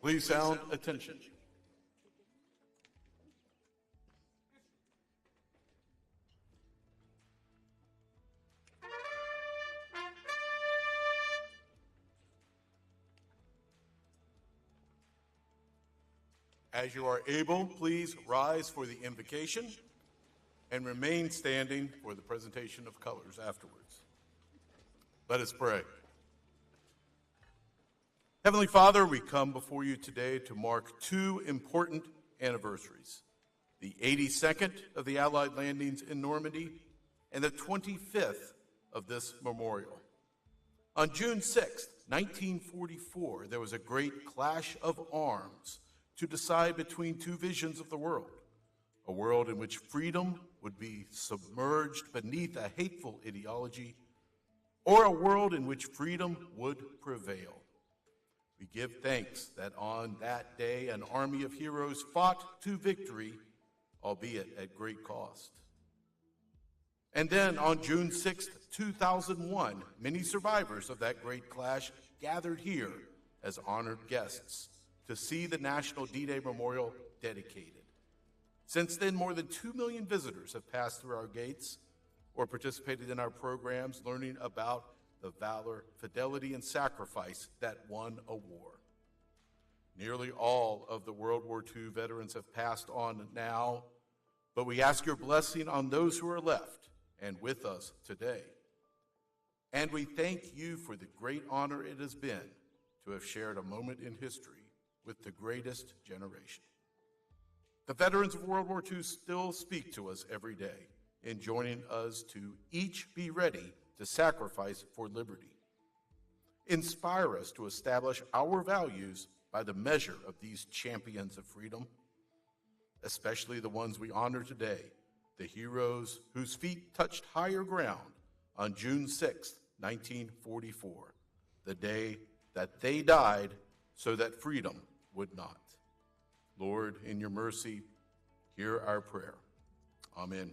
Please sound attention. As you are able, please rise for the invocation and remain standing for the presentation of colors afterwards. Let us pray. Heavenly Father, we come before you today to mark two important anniversaries: the 82nd of the Allied landings in Normandy and the 25th of this memorial. On June 6, 1944, there was a great clash of arms to decide between two visions of the world: a world in which freedom would be submerged beneath a hateful ideology, or a world in which freedom would prevail. We give thanks that on that day an army of heroes fought to victory, albeit at great cost. And then on June 6, 2001, many survivors of that great clash gathered here as honored guests to see the National D-Day Memorial dedicated. Since then, more than 2 million visitors have passed through our gates or participated in our programs, learning about the valor, fidelity, and sacrifice that won a war. Nearly all of the World War II veterans have passed on now, but we ask your blessing on those who are left and with us today. And we thank you for the great honor it has been to have shared a moment in history with the greatest generation. The veterans of World War II still speak to us every day, enjoining us to each be ready to sacrifice for liberty. Inspire us to establish our values by the measure of these champions of freedom, especially the ones we honor today, the heroes whose feet touched higher ground on June 6, 1944, the day that they died so that freedom would not. Lord, in your mercy, hear our prayer. Amen.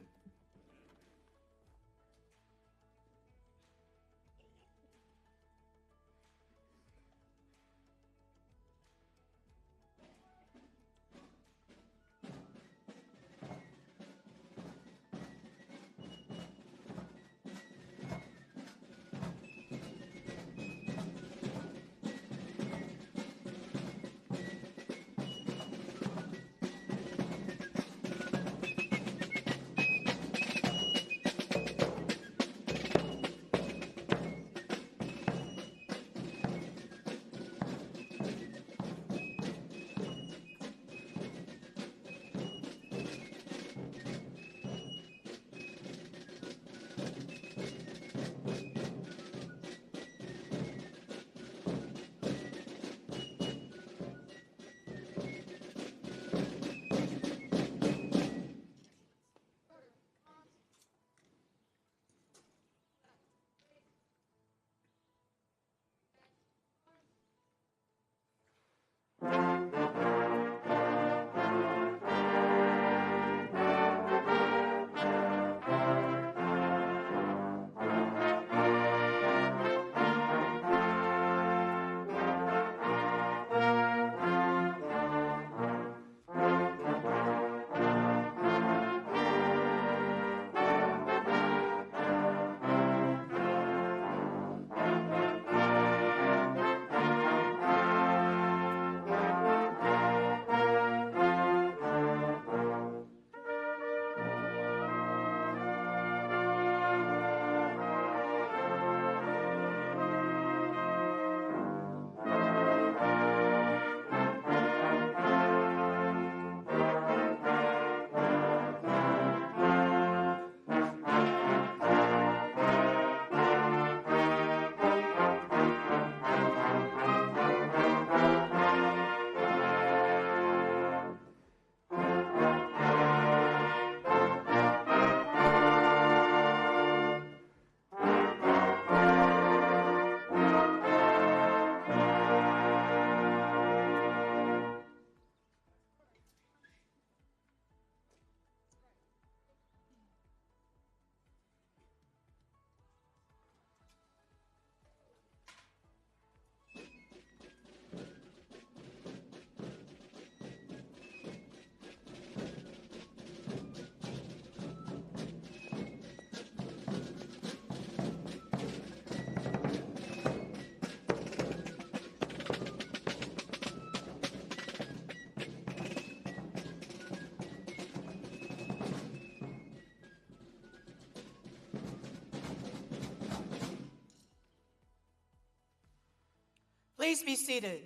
Please be seated.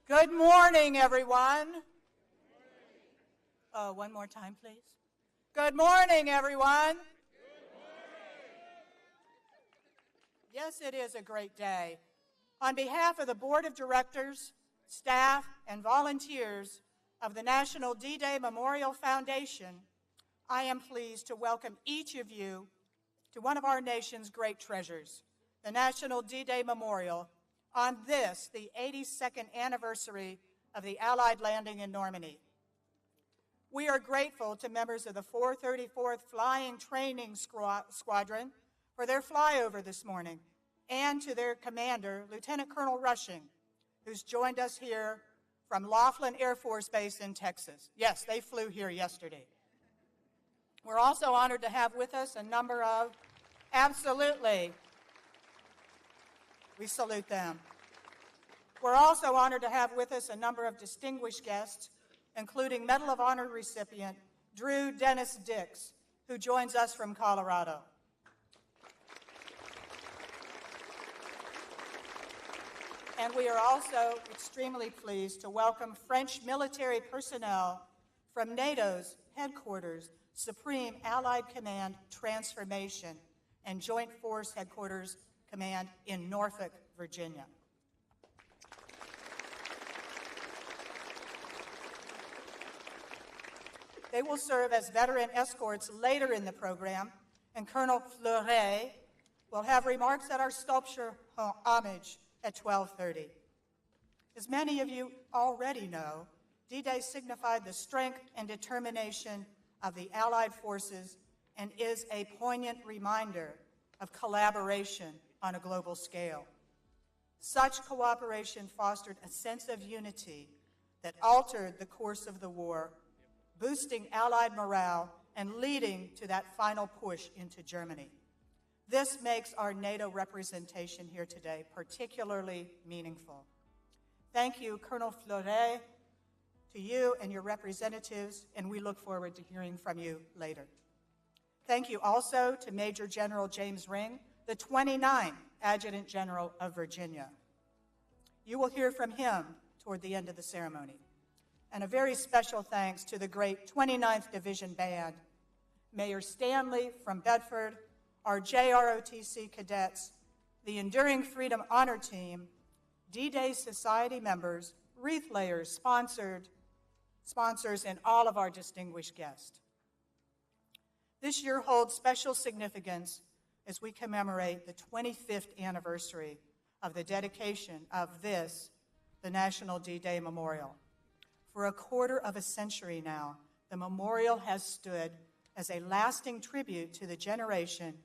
Good morning, everyone. Oh, one more time, please. Good morning, everyone. Good morning. Yes, it is a great day. On behalf of the Board of Directors, staff, and volunteers of the National D-Day Memorial Foundation, I am pleased to welcome each of you to one of our nation's great treasures, the National D-Day Memorial, on this, the 82nd anniversary of the Allied landing in Normandy. We are grateful to members of the 434th Flying Training Squadron for their flyover this morning, and to their commander, Lieutenant Colonel Rushing, who's joined us here from Laughlin Air Force Base in Texas. Yes, they flew here yesterday. We're also honored to have with us a number of, absolutely, we salute them. We're also honored to have with us a number of distinguished guests, including Medal of Honor recipient Drew Dennis Dix, who joins us from Colorado. And we are also extremely pleased to welcome French military personnel from NATO's headquarters, Supreme Allied Command Transformation, and Joint Force Headquarters Command in Norfolk, Virginia. They will serve as veteran escorts later in the program, and Colonel Fleuret will have remarks at our sculpture homage at 12:30. As many of you already know, D-Day signified the strength and determination of the Allied forces and is a poignant reminder of collaboration on a global scale. Such cooperation fostered a sense of unity that altered the course of the war, boosting Allied morale and leading to that final push into Germany. This makes our NATO representation here today particularly meaningful. Thank you, Colonel Fleuret, to you and your representatives, and we look forward to hearing from you later. Thank you also to Major General James Ring, the 29th Adjutant General of Virginia. You will hear from him toward the end of the ceremony. And a very special thanks to the great 29th Division Band, Mayor Stanley from Bedford, our JROTC cadets, the Enduring Freedom Honor Team, D-Day Society members, wreath layers, sponsors, and all of our distinguished guests. This year holds special significance as we commemorate the 25th anniversary of the dedication of this, the National D-Day Memorial. For a quarter of a century now, the memorial has stood as a lasting tribute to the generation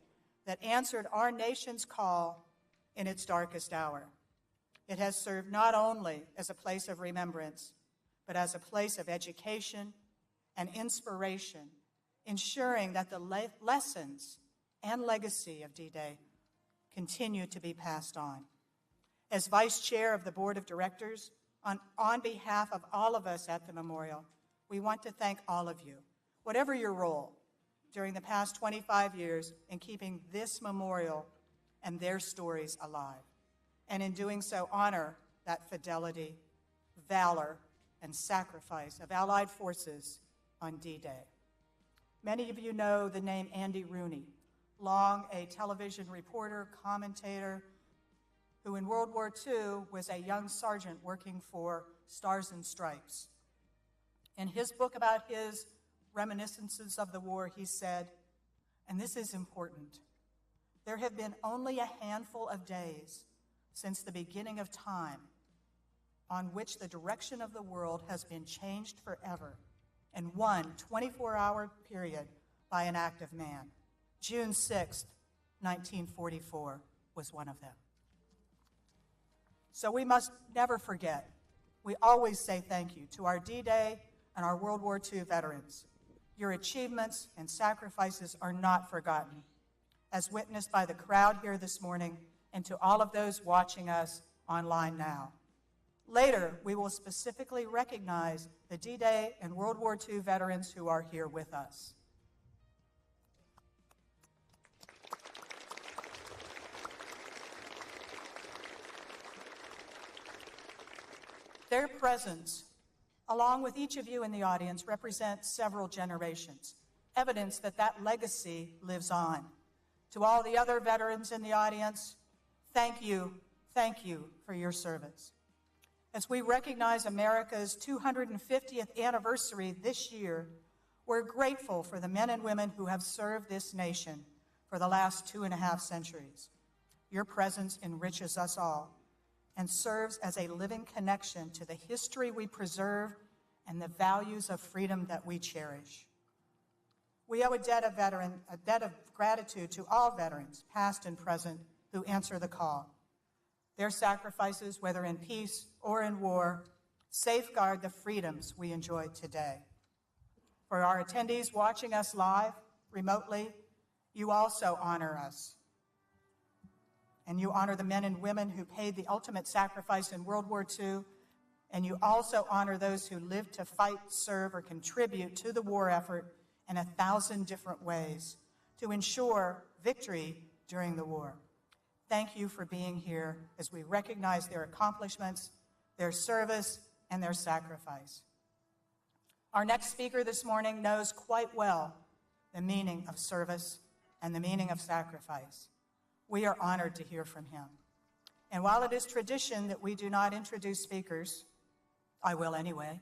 that answered our nation's call in its darkest hour. It has served not only as a place of remembrance, but as a place of education and inspiration, ensuring that the lessons and legacy of D-Day continue to be passed on. As Vice Chair of the Board of Directors, on behalf of all of us at the memorial, we want to thank all of you, whatever your role, during the past 25 years in keeping this memorial and their stories alive, and in doing so honor that fidelity, valor, and sacrifice of Allied forces on D-Day. Many of you know the name Andy Rooney, long a television reporter, commentator, who in World War II was a young sergeant working for Stars and Stripes. In his book about his reminiscences of the war, he said, and this is important, there have been only a handful of days since the beginning of time on which the direction of the world has been changed forever in one 24-hour period by an act of man. June 6th, 1944 was one of them. So we must never forget. We always say thank you to our D-Day and our World War II veterans. Your achievements and sacrifices are not forgotten, as witnessed by the crowd here this morning and to all of those watching us online now. Later, we will specifically recognize the D-Day and World War II veterans who are here with us. Their presence, along with each of you in the audience, represents several generations, evidence that that legacy lives on. To all the other veterans in the audience, thank you for your service. As we recognize America's 250th anniversary this year, we're grateful for the men and women who have served this nation for the last 2.5 centuries. Your presence enriches us all and serves as a living connection to the history we preserve and the values of freedom that we cherish. We owe a debt of gratitude to all veterans, past and present, who answer the call. Their sacrifices, whether in peace or in war, safeguard the freedoms we enjoy today. For our attendees watching us live, remotely, you also honor us. And you honor the men and women who paid the ultimate sacrifice in World War II, and you also honor those who lived to fight, serve, or contribute to the war effort in 1,000 different ways to ensure victory during the war. Thank you for being here as we recognize their accomplishments, their service, and their sacrifice. Our next speaker this morning knows quite well the meaning of service and the meaning of sacrifice. We are honored to hear from him. And while it is tradition that we do not introduce speakers, I will anyway.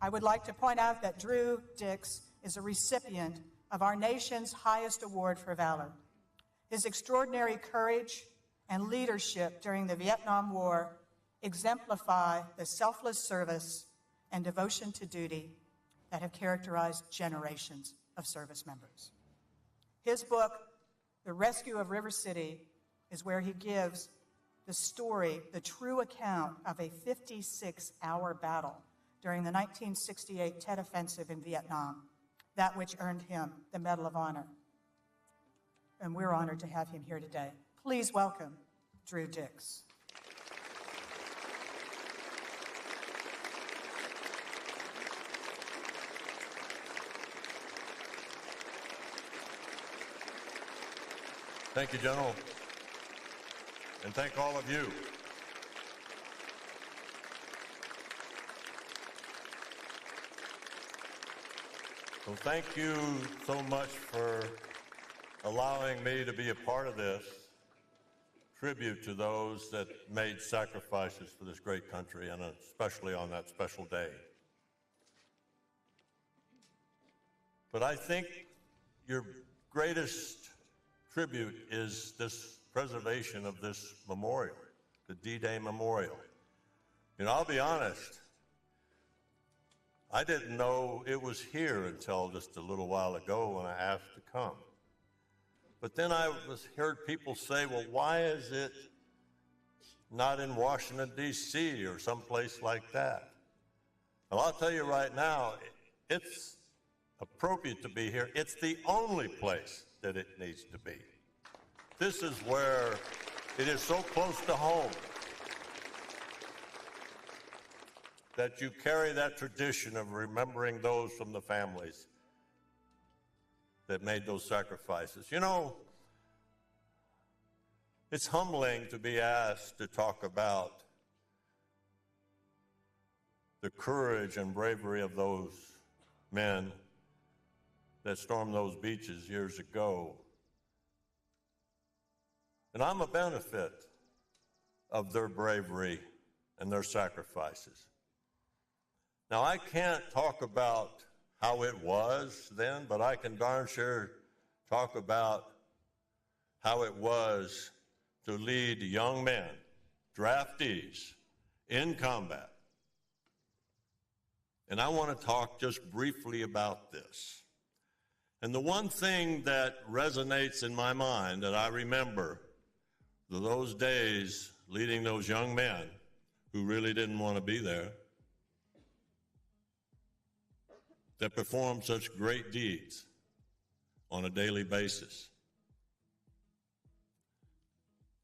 I would like to point out that Drew Dix is a recipient of our nation's highest award for valor. His extraordinary courage and leadership during the Vietnam War exemplify the selfless service and devotion to duty that have characterized generations of service members. His book, The Rescue of River City, is where he gives the story, the true account of a 56-hour battle during the 1968 Tet Offensive in Vietnam, that which earned him the Medal of Honor. And we're honored to have him here today. Please welcome Drew Dix. Thank you, General, and thank all of you. So thank you so much for allowing me to be a part of this tribute to those that made sacrifices for this great country, and especially on that special day. But I think your greatest tribute is this preservation of this memorial, the D-Day Memorial. And I'll be honest, I didn't know it was here until just a little while ago when I asked to come. But then I heard people say, well, why is it not in Washington, D.C. or someplace like that? Well, I'll tell you right now, it's appropriate to be here. It's the only place that it needs to be. This is where it is so close to home that you carry that tradition of remembering those from the families that made those sacrifices. You know, it's humbling to be asked to talk about the courage and bravery of those men that stormed those beaches years ago. And I'm a benefit of their bravery and their sacrifices. Now, I can't talk about how it was then, but I can darn sure talk about how it was to lead young men, draftees, in combat. And I want to talk just briefly about this. And the one thing that resonates in my mind that I remember those days leading those young men who really didn't want to be there, that performed such great deeds on a daily basis.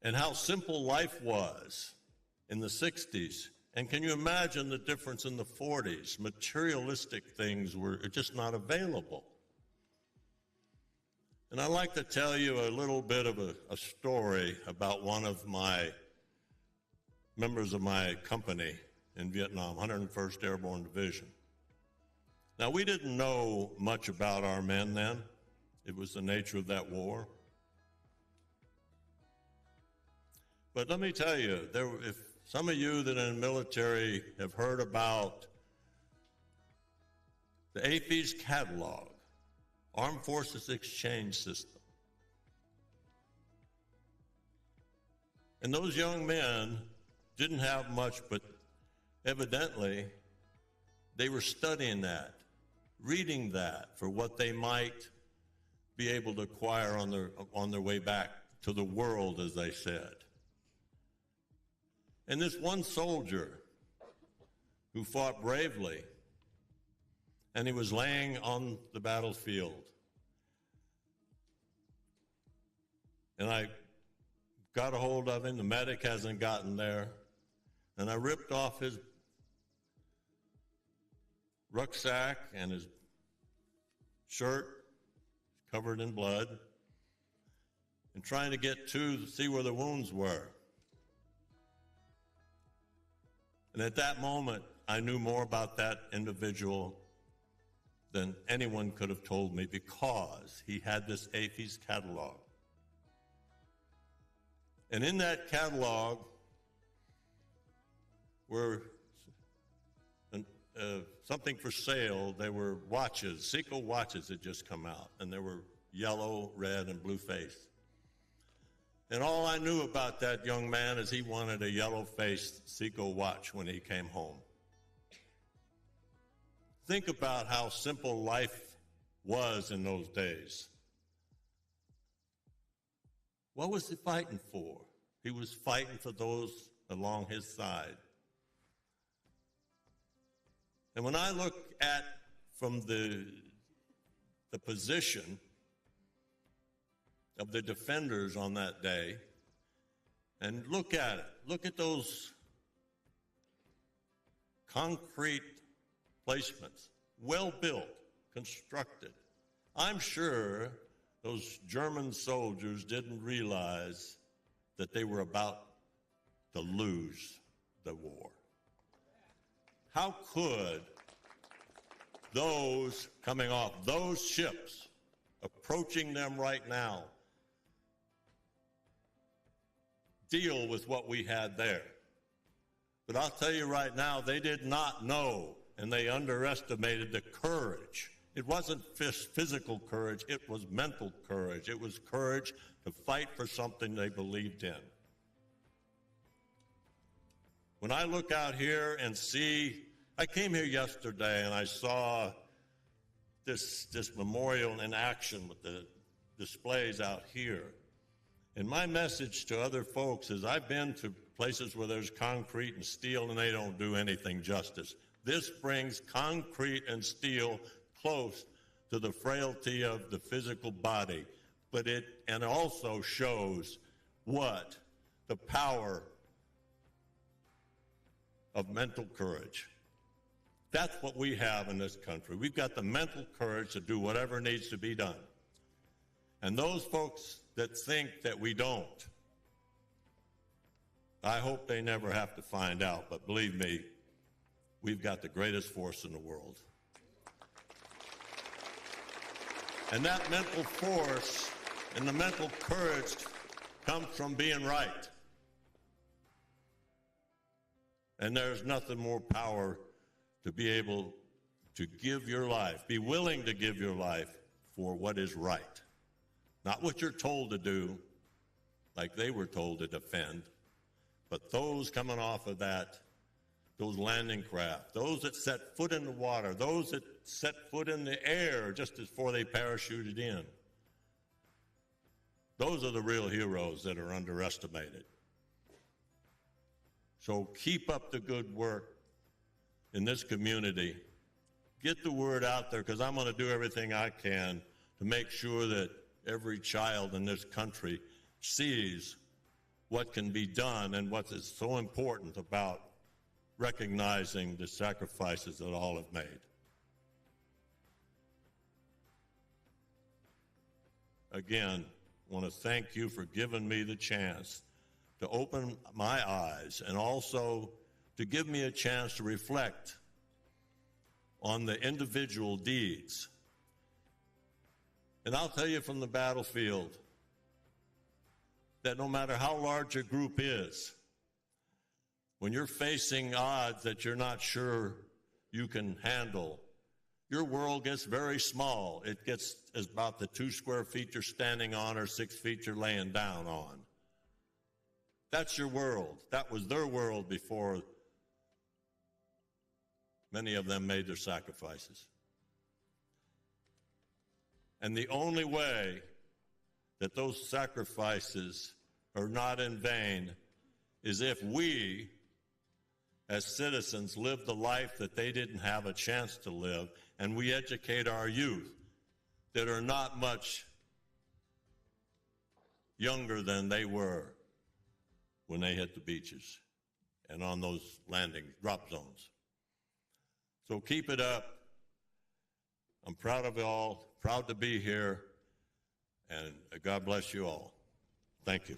And how simple life was in the 60s. And can you imagine the difference in the 40s? Materialistic things were just not available. And I'd like to tell you a little bit of a story about one of my members of my company in Vietnam, 101st Airborne Division. Now, we didn't know much about our men then. It was the nature of that war. But let me tell you, if some of you that are in the military have heard about the AFI's catalog, Armed Forces Exchange System. And those young men didn't have much, but evidently they were studying that, reading that for what they might be able to acquire on their way back to the world, as they said. And this one soldier who fought bravely, and he was laying on the battlefield. And I got a hold of him. The medic hasn't gotten there. And I ripped off his rucksack and his shirt covered in blood and trying to get to see where the wounds were. And at that moment, I knew more about that individual than anyone could have told me because he had this AFI's catalog. And in that catalog were something for sale. There were watches, Seiko watches had just come out, and there were yellow, red, and blue face. And all I knew about that young man is he wanted a yellow-faced Seiko watch when he came home. Think about how simple life was in those days. What was he fighting for? He was fighting for those along his side. And when I look at from the position of the defenders on that day, and look at it. Look at those concrete placements, well built, constructed. I'm sure those German soldiers didn't realize that they were about to lose the war. How could those coming off those ships, approaching them right now, deal with what we had there? But I'll tell you right now, they did not know, and they underestimated the courage. It wasn't physical courage, it was mental courage. It was courage to fight for something they believed in. When I look out here and see, I came here yesterday and I saw this memorial in action with the displays out here. And my message to other folks is I've been to places where there's concrete and steel and they don't do anything justice. This brings concrete and steel close to the frailty of the physical body, but it also shows what the power of mental courage. That's what we have in this country. We've got the mental courage to do whatever needs to be done. And those folks that think that we don't, I hope they never have to find out, but believe me, we've got the greatest force in the world. And that mental force and the mental courage comes from being right. And there's nothing more power to be able to give your life, be willing to give your life for what is right. Not what you're told to do, like they were told to defend, but those coming off of that, those landing craft, those that set foot in the water, those that set foot in the air just before they parachuted in. Those are the real heroes that are underestimated. So keep up the good work in this community. Get the word out there, because I'm going to do everything I can to make sure that every child in this country sees what can be done and what is so important about recognizing the sacrifices that all have made. Again, I want to thank you for giving me the chance to open my eyes and also to give me a chance to reflect on the individual deeds. And I'll tell you from the battlefield that no matter how large a group is, when you're facing odds that you're not sure you can handle, your world gets very small. It gets about the 2 square feet you're standing on or 6 feet you're laying down on. That's your world. That was their world before many of them made their sacrifices. And the only way that those sacrifices are not in vain is if we, as citizens, live the life that they didn't have a chance to live, and we educate our youth that are not much younger than they were when they hit the beaches and on those landing drop zones. So keep it up. I'm proud of you all, proud to be here, and God bless you all. Thank you.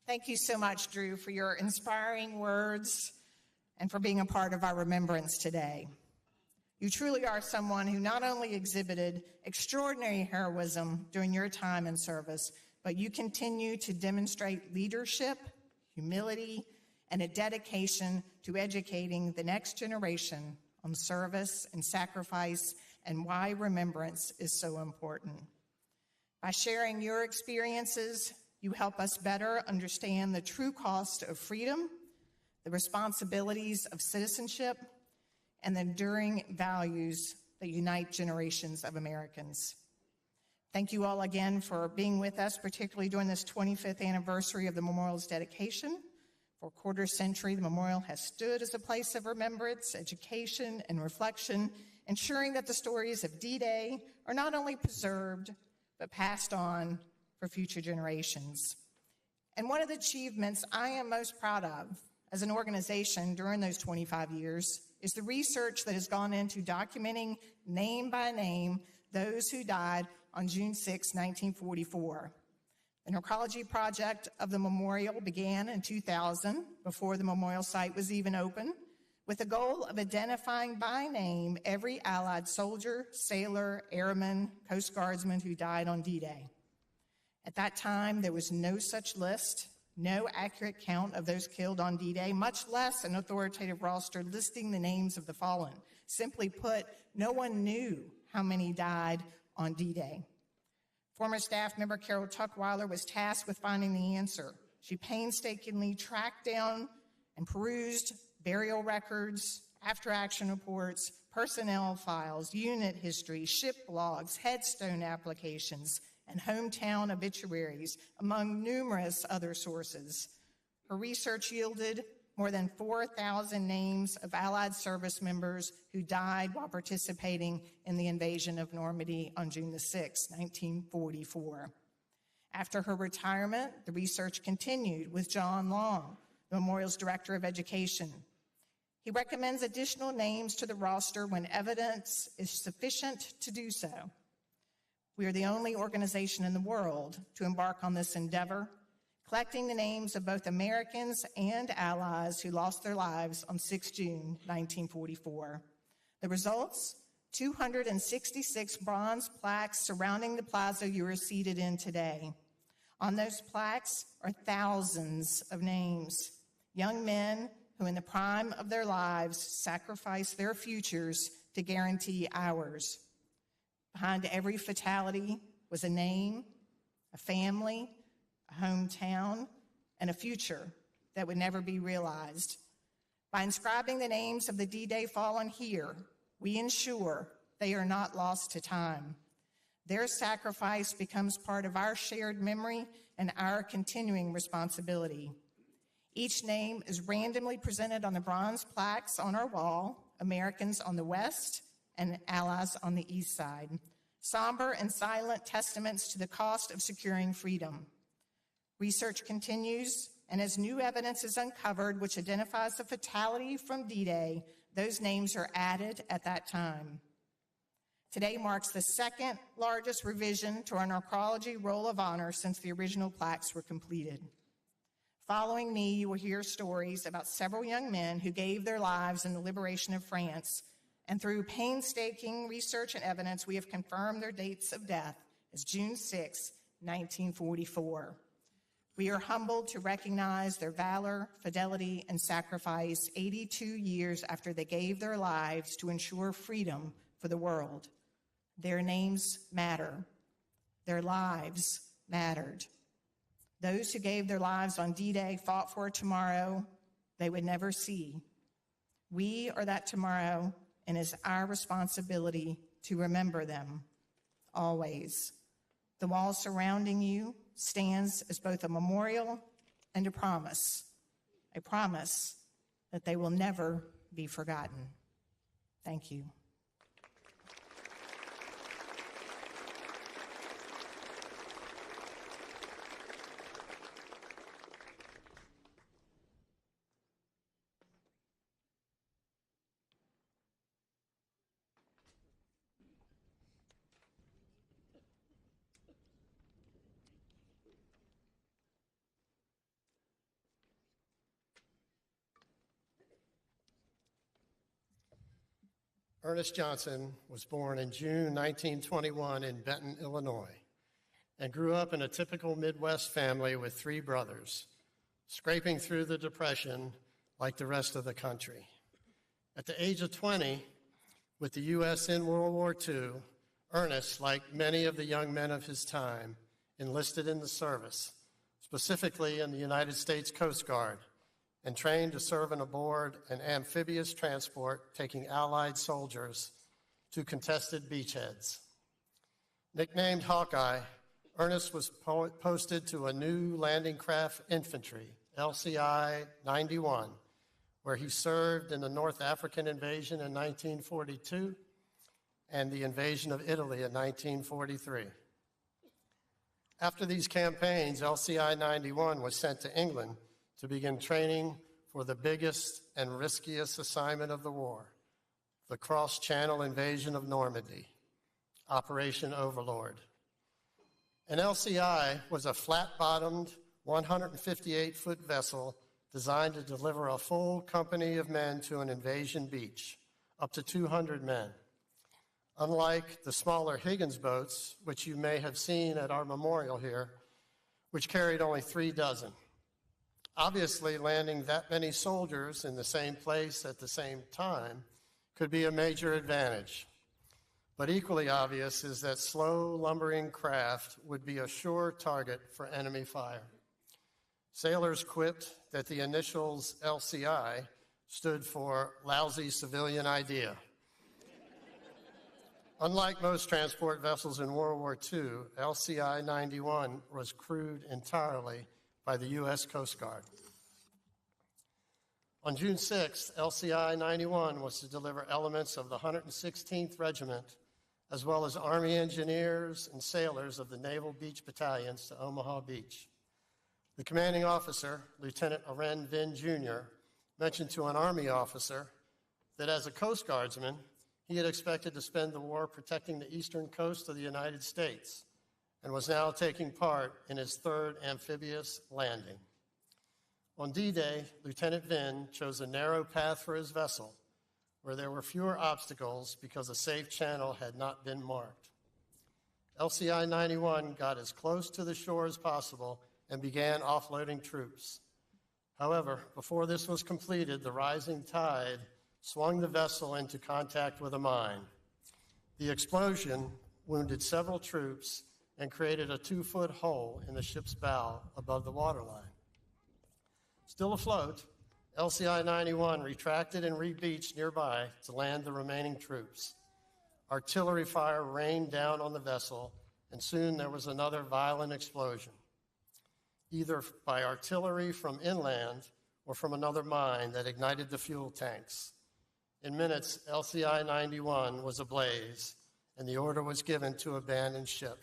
Thank you so much, Drew, for your inspiring words and for being a part of our remembrance today. You truly are someone who not only exhibited extraordinary heroism during your time in service, but you continue to demonstrate leadership, humility, and a dedication to educating the next generation on service and sacrifice and why remembrance is so important. By sharing your experiences, you help us better understand the true cost of freedom, the responsibilities of citizenship, and the enduring values that unite generations of Americans. Thank you all again for being with us, particularly during this 25th anniversary of the memorial's dedication. For a quarter century, the memorial has stood as a place of remembrance, education, and reflection, ensuring that the stories of D-Day are not only preserved, but passed on for future generations. And one of the achievements I am most proud of as an organization during those 25 years is the research that has gone into documenting name by name those who died on June 6, 1944. The necrology project of the memorial began in 2000, before the memorial site was even open, with the goal of identifying by name every Allied soldier, sailor, airman, Coast Guardsman who died on D-Day. At that time, there was no such list, no accurate count of those killed on D-Day, much less an authoritative roster listing the names of the fallen. Simply put, no one knew how many died on D-Day. Former staff member Carol Tuckweiler was tasked with finding the answer. She painstakingly tracked down and perused burial records, after-action reports, personnel files, unit history, ship logs, headstone applications, and hometown obituaries, among numerous other sources. Her research yielded more than 4,000 names of Allied service members who died while participating in the invasion of Normandy on June the 6th, 1944. After her retirement, the research continued with John Long, the memorial's Director of Education. He recommends additional names to the roster when evidence is sufficient to do so. We are the only organization in the world to embark on this endeavor, collecting the names of both Americans and Allies who lost their lives on 6 June 1944. The results? 266 bronze plaques surrounding the plaza you are seated in today. On those plaques are thousands of names, young men who in the prime of their lives sacrificed their futures to guarantee ours. Behind every fatality was a name, a family, a hometown, and a future that would never be realized. By inscribing the names of the D-Day fallen here, we ensure they are not lost to time. Their sacrifice becomes part of our shared memory and our continuing responsibility. Each name is randomly presented on the bronze plaques on our wall, Americans on the west and Allies on the east side. Somber and silent testaments to the cost of securing freedom. Research continues, and as new evidence is uncovered which identifies the fatality from D-Day, those names are added at that time. Today marks the second largest revision to our necrology roll of honor since the original plaques were completed. Following me, you will hear stories about several young men who gave their lives in the liberation of France, and through painstaking research and evidence, we have confirmed their dates of death as June 6, 1944. We are humbled to recognize their valor, fidelity, and sacrifice 82 years after they gave their lives to ensure freedom for the world. Their names matter. Their lives mattered. Those who gave their lives on D-Day fought for a tomorrow they would never see. We are that tomorrow, and it's our responsibility to remember them always. The wall surrounding you stands as both a memorial and a promise that they will never be forgotten. Thank you. Ernest Johnson was born in June 1921 in Benton, Illinois, and grew up in a typical Midwest family with 3 brothers, scraping through the Depression like the rest of the country. At the age of 20, with the U.S. in World War II, Ernest, like many of the young men of his time, enlisted in the service, specifically in the United States Coast Guard, and trained to serve aboard an amphibious transport taking Allied soldiers to contested beachheads. Nicknamed Hawkeye, Ernest was posted to a new landing craft infantry, LCI 91, where he served in the North African invasion in 1942 and the invasion of Italy in 1943. After these campaigns, LCI 91 was sent to England to begin training for the biggest and riskiest assignment of the war, the cross-channel invasion of Normandy, Operation Overlord. An LCI was a flat-bottomed, 158-foot vessel designed to deliver a full company of men to an invasion beach, up to 200 men. Unlike the smaller Higgins boats, which you may have seen at our memorial here, which carried only 3 dozen. Obviously, landing that many soldiers in the same place at the same time could be a major advantage. But equally obvious is that slow, lumbering craft would be a sure target for enemy fire. Sailors quipped that the initials LCI stood for lousy civilian idea, Unlike most transport vessels in World War II, LCI-91 was crewed entirely by the U.S. Coast Guard. On June 6th, LCI-91 was to deliver elements of the 116th Regiment, as well as Army engineers and sailors of the Naval Beach Battalions to Omaha Beach. The commanding officer, Lieutenant Oren Vinn Jr., mentioned to an Army officer that as a Coast Guardsman, he had expected to spend the war protecting the eastern coast of the United States and was now taking part in his third amphibious landing. On D-Day, Lieutenant Vinn chose a narrow path for his vessel where there were fewer obstacles because a safe channel had not been marked. LCI-91 got as close to the shore as possible and began offloading troops. However, before this was completed, the rising tide swung the vessel into contact with a mine. The explosion wounded several troops and created a 2-foot hole in the ship's bow above the waterline. Still afloat, LCI-91 retracted and re-beached nearby to land the remaining troops. Artillery fire rained down on the vessel, and soon there was another violent explosion, either by artillery from inland or from another mine that ignited the fuel tanks. In minutes, LCI-91 was ablaze, and the order was given to abandon ship.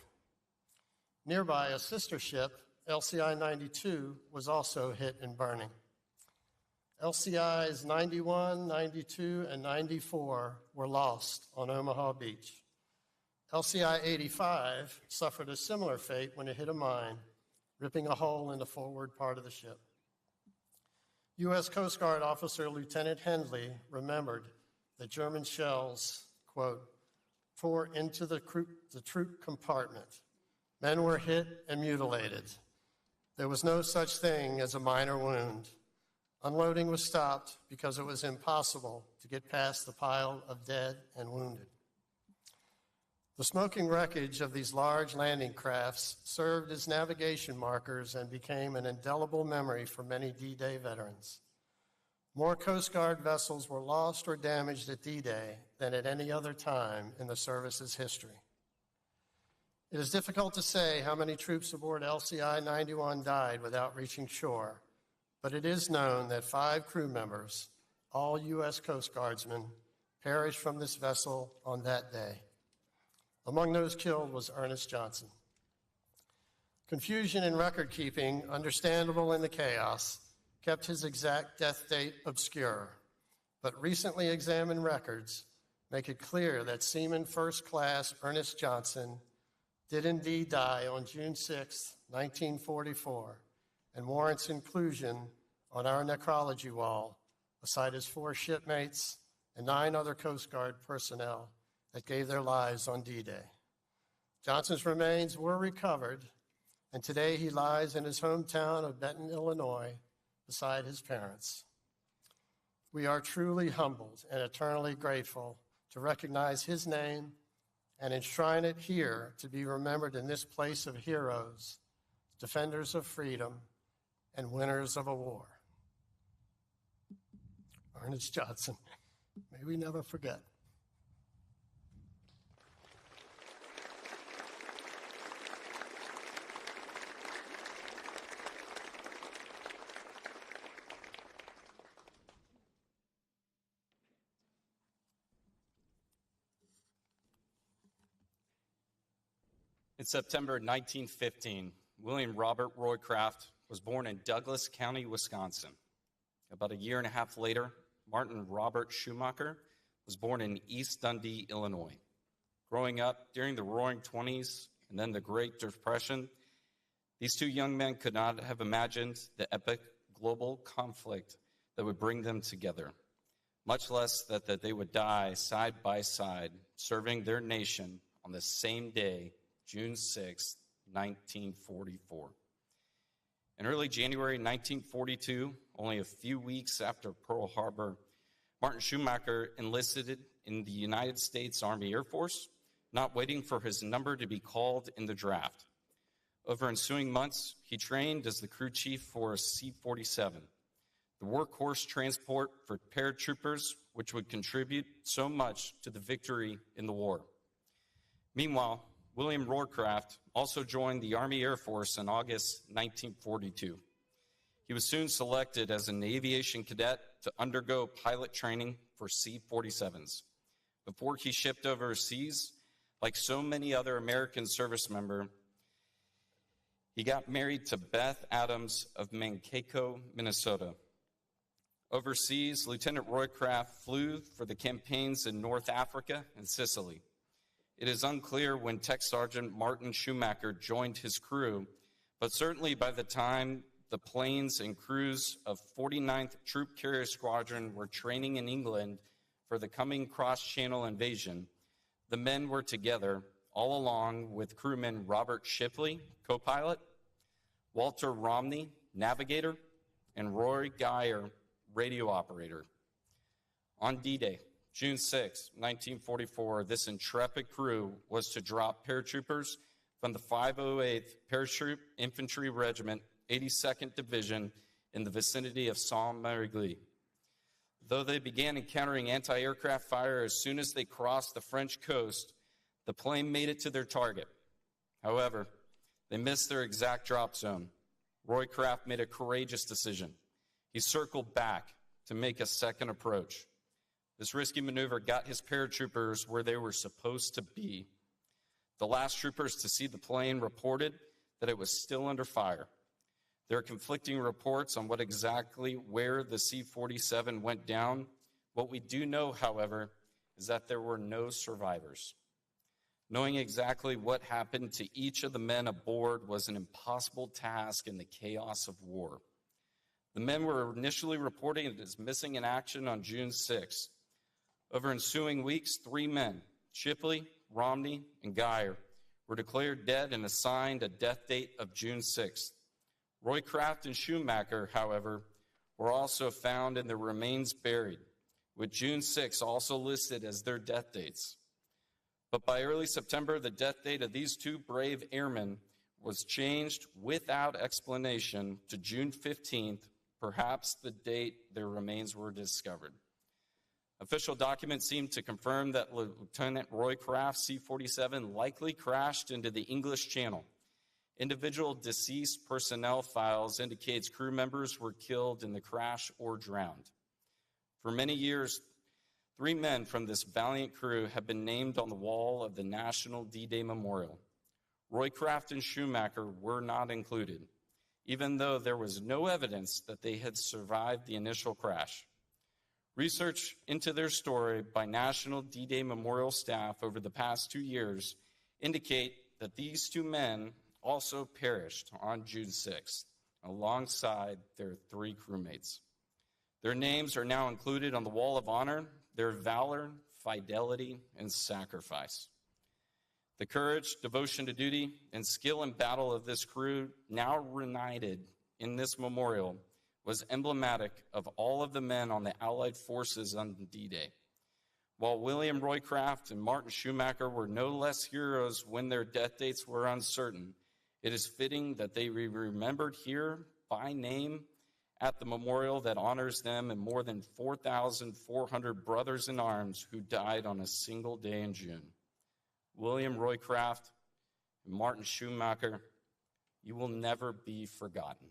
Nearby, a sister ship, LCI-92, was also hit and burning. LCIs 91, 92, and 94 were lost on Omaha Beach. LCI-85 suffered a similar fate when it hit a mine, ripping a hole in the forward part of the ship. U.S. Coast Guard officer Lieutenant Hendley remembered that German shells, quote, tore into the troop compartment. Men were hit and mutilated. There was no such thing as a minor wound. Unloading was stopped because it was impossible to get past the pile of dead and wounded. The smoking wreckage of these large landing crafts served as navigation markers and became an indelible memory for many D-Day veterans. More Coast Guard vessels were lost or damaged at D-Day than at any other time in the service's history. It is difficult to say how many troops aboard LCI-91 died without reaching shore, but it is known that 5 crew members, all U.S. Coast Guardsmen, perished from this vessel on that day. Among those killed was Ernest Johnson. Confusion in record keeping, understandable in the chaos, kept his exact death date obscure, but recently examined records make it clear that Seaman First Class Ernest Johnson did indeed die on June 6, 1944, and warrants inclusion on our necrology wall beside his 4 shipmates and 9 other Coast Guard personnel that gave their lives on D-Day. Johnson's remains were recovered, and today he lies in his hometown of Benton, Illinois, beside his parents. We are truly humbled and eternally grateful to recognize his name and enshrine it here to be remembered in this place of heroes, defenders of freedom, and winners of a war. Ernest Johnson, may we never forget. In September 1915, William Robert Roycraft was born in Douglas County, Wisconsin. About a year and a half later, Martin Robert Schumacher was born in East Dundee, Illinois. Growing up during the Roaring '20s and then the Great Depression, these 2 young men could not have imagined the epic global conflict that would bring them together, much less that they would die side by side, serving their nation on the same day, June 6, 1944. In early January 1942, only a few weeks after Pearl Harbor, Martin Schumacher enlisted in the United States Army Air Force, not waiting for his number to be called in the draft. Over ensuing months, he trained as the crew chief for a C-47, the workhorse transport for paratroopers, which would contribute so much to the victory in the war. Meanwhile, William Roycraft also joined the Army Air Force in August 1942. He was soon selected as an aviation cadet to undergo pilot training for C-47s. Before he shipped overseas, like so many other American service members, he got married to Beth Adams of Mankato, Minnesota. Overseas, Lieutenant Roycraft flew for the campaigns in North Africa and Sicily. It is unclear when Tech Sergeant Martin Schumacher joined his crew, but certainly by the time the planes and crews of 49th Troop Carrier Squadron were training in England for the coming cross-channel invasion, the men were together all along with crewman Robert Shipley, co-pilot, Walter Romney, navigator, and Roy Geyer, radio operator. On D-Day, June 6, 1944, this intrepid crew was to drop paratroopers from the 508th Parachute Infantry Regiment, 82nd Division, in the vicinity of Saint-Marigny. Though they began encountering anti-aircraft fire as soon as they crossed the French coast, the plane made it to their target. However, they missed their exact drop zone. Roycraft made a courageous decision. He circled back to make a second approach. This risky maneuver got his paratroopers where they were supposed to be. The last troopers to see the plane reported that it was still under fire. There are conflicting reports on what exactly where the C-47 went down. What we do know, however, is that there were no survivors. Knowing exactly what happened to each of the men aboard was an impossible task in the chaos of war. The men were initially reported as missing in action on June 6. Over ensuing weeks, 3 men, Shipley, Romney, and Geyer, were declared dead and assigned a death date of June 6th. Roycraft and Schumacher, however, were also found and their remains buried, with June 6 also listed as their death dates. But by early September, the death date of these 2 brave airmen was changed without explanation to June 15th, perhaps the date their remains were discovered. Official documents seem to confirm that Lieutenant Roycraft's C-47 likely crashed into the English Channel. Individual deceased personnel files indicates crew members were killed in the crash or drowned. For many years, 3 men from this valiant crew have been named on the wall of the National D-Day Memorial. Roycraft and Schumacher were not included, even though there was no evidence that they had survived the initial crash. Research into their story by National D-Day Memorial staff over the past 2 years indicate that these 2 men also perished on June 6th, alongside their 3 crewmates. Their names are now included on the Wall of Honor, their valor, fidelity, and sacrifice. The courage, devotion to duty, and skill in battle of this crew, now reunited in this memorial, was emblematic of all of the men on the Allied forces on D-Day. While William Roycraft and Martin Schumacher were no less heroes when their death dates were uncertain, it is fitting that they be remembered here by name at the memorial that honors them and more than 4,400 brothers in arms who died on a single day in June. William Roycraft and Martin Schumacher, you will never be forgotten.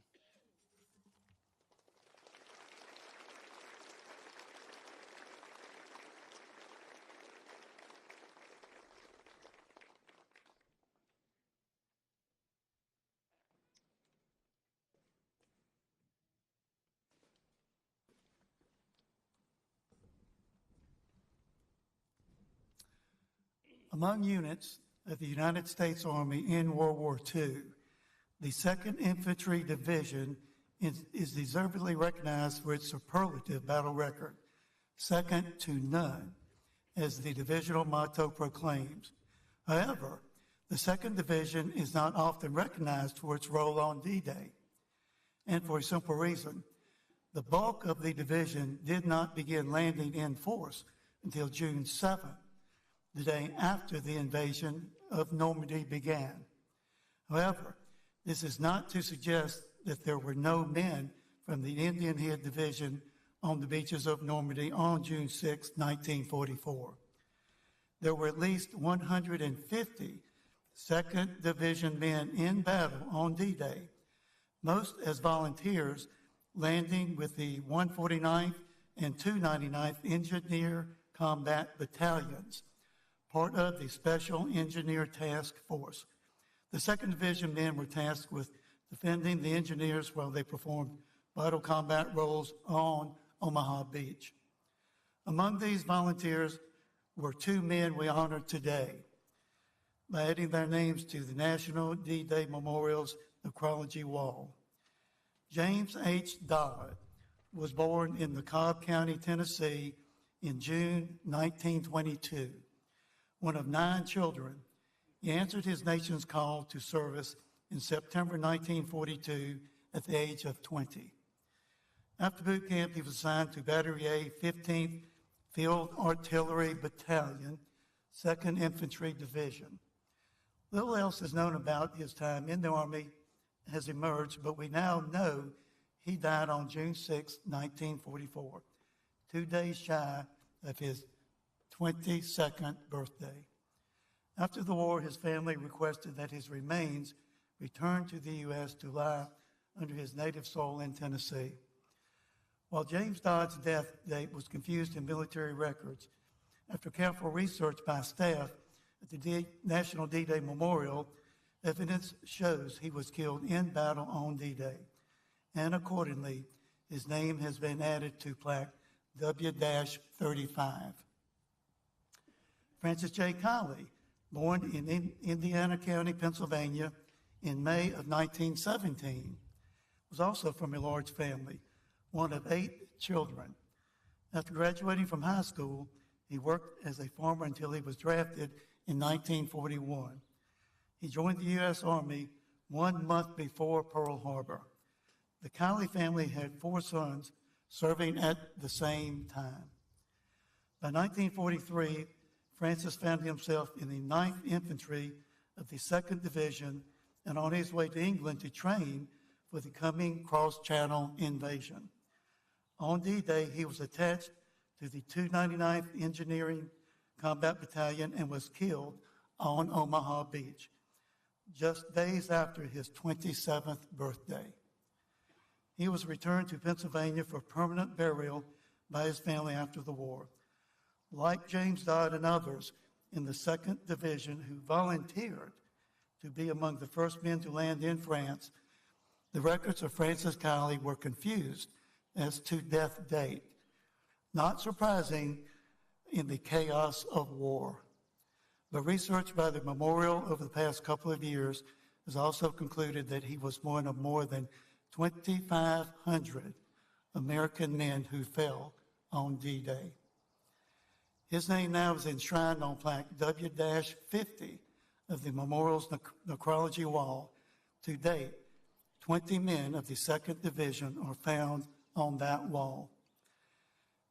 Among units of the United States Army in World War II, the 2nd Infantry Division is deservedly recognized for its superlative battle record, second to none, as the divisional motto proclaims. However, the 2nd Division is not often recognized for its role on D-Day, and for a simple reason. The bulk of the division did not begin landing in force until June 7th, the day after the invasion of Normandy began. However, this is not to suggest that there were no men from the Indian Head Division on the beaches of Normandy on June 6, 1944. there were at least 150 2nd Division men in battle on D-Day, most as volunteers, landing with the 149th and 299th Engineer Combat Battalions, part of the Special Engineer Task Force. The 2nd Division men were tasked with defending the engineers while they performed vital combat roles on Omaha Beach. Among these volunteers were 2 men we honor today by adding their names to the National D-Day Memorial's Necrology Wall. James H. Dodd was born in DeKalb County, Tennessee in June 1922. One of 9 children, he answered his nation's call to service in September 1942 at the age of 20. After boot camp, he was assigned to Battery A, 15th Field Artillery Battalion, 2nd Infantry Division. Little else is known about his time in the Army has emerged, but we now know he died on June 6, 1944, 2 days shy of his 22nd birthday. After the war, his family requested that his remains return to the U.S. to lie under his native soil in Tennessee. While James Dodd's death date was confused in military records, after careful research by staff at the National D-Day Memorial, evidence shows he was killed in battle on D-Day, and accordingly, his name has been added to plaque W-35. Francis J. Colley, born in Indiana County, Pennsylvania, in May of 1917, was also from a large family, one of 8 children. After graduating from high school, he worked as a farmer until he was drafted in 1941. He joined the U.S. Army 1 month before Pearl Harbor. The Colley family had 4 sons serving at the same time. By 1943, Francis found himself in the 9th Infantry of the 2nd Division and on his way to England to train for the coming cross-channel invasion. On D-Day, he was attached to the 299th Engineering Combat Battalion and was killed on Omaha Beach, just days after his 27th birthday. He was returned to Pennsylvania for permanent burial by his family after the war. Like James Dodd and others in the 2nd Division who volunteered to be among the first men to land in France, the records of Francis Colley were confused as to death date. Not surprising in the chaos of war. But research by the memorial over the past couple of years has also concluded that he was one of more than 2,500 American men who fell on D-Day. His name now is enshrined on plaque W-50 of the memorial's necrology wall. To date, 20 men of the 2nd Division are found on that wall.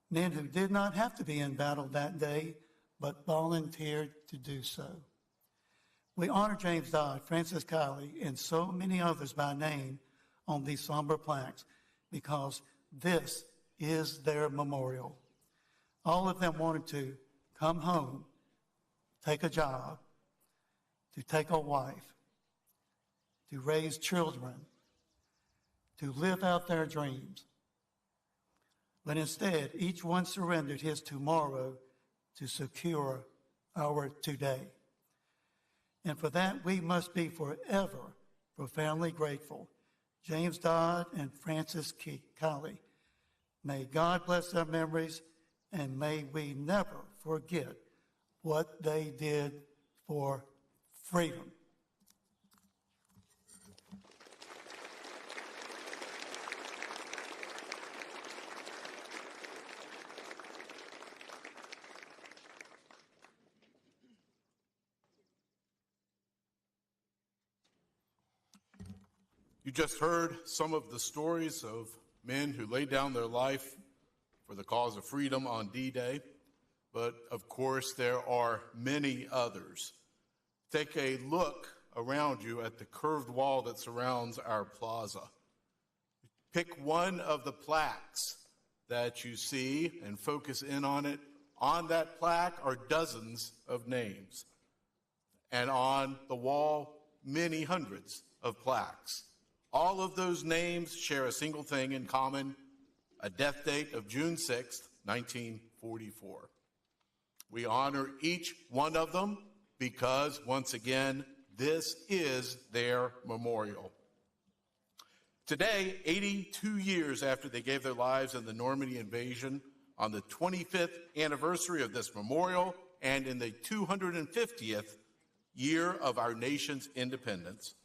Men who did not have to be in battle that day, but volunteered to do so. We honor James Dodd, Francis Colley, and so many others by name on these somber plaques because this is their memorial. All of them wanted to come home, take a job, to take a wife, to raise children, to live out their dreams. But instead, each one surrendered his tomorrow to secure our today. And for that, we must be forever profoundly grateful. James Dodd and Francis Colley, may God bless their memories, and may we never forget what they did for freedom. You just heard some of the stories of men who laid down their life for the cause of freedom on D-Day, but of course there are many others. Take a look around you at the curved wall that surrounds our plaza. Pick one of the plaques that you see and focus in on it. On that plaque are dozens of names, and on the wall, many hundreds of plaques. All of those names share a single thing in common: a death date of June 6th, 1944. We honor each one of them because, once again, this is their memorial. Today, 82 years after they gave their lives in the Normandy invasion, on the 25th anniversary of this memorial, and in the 250th year of our nation's independence,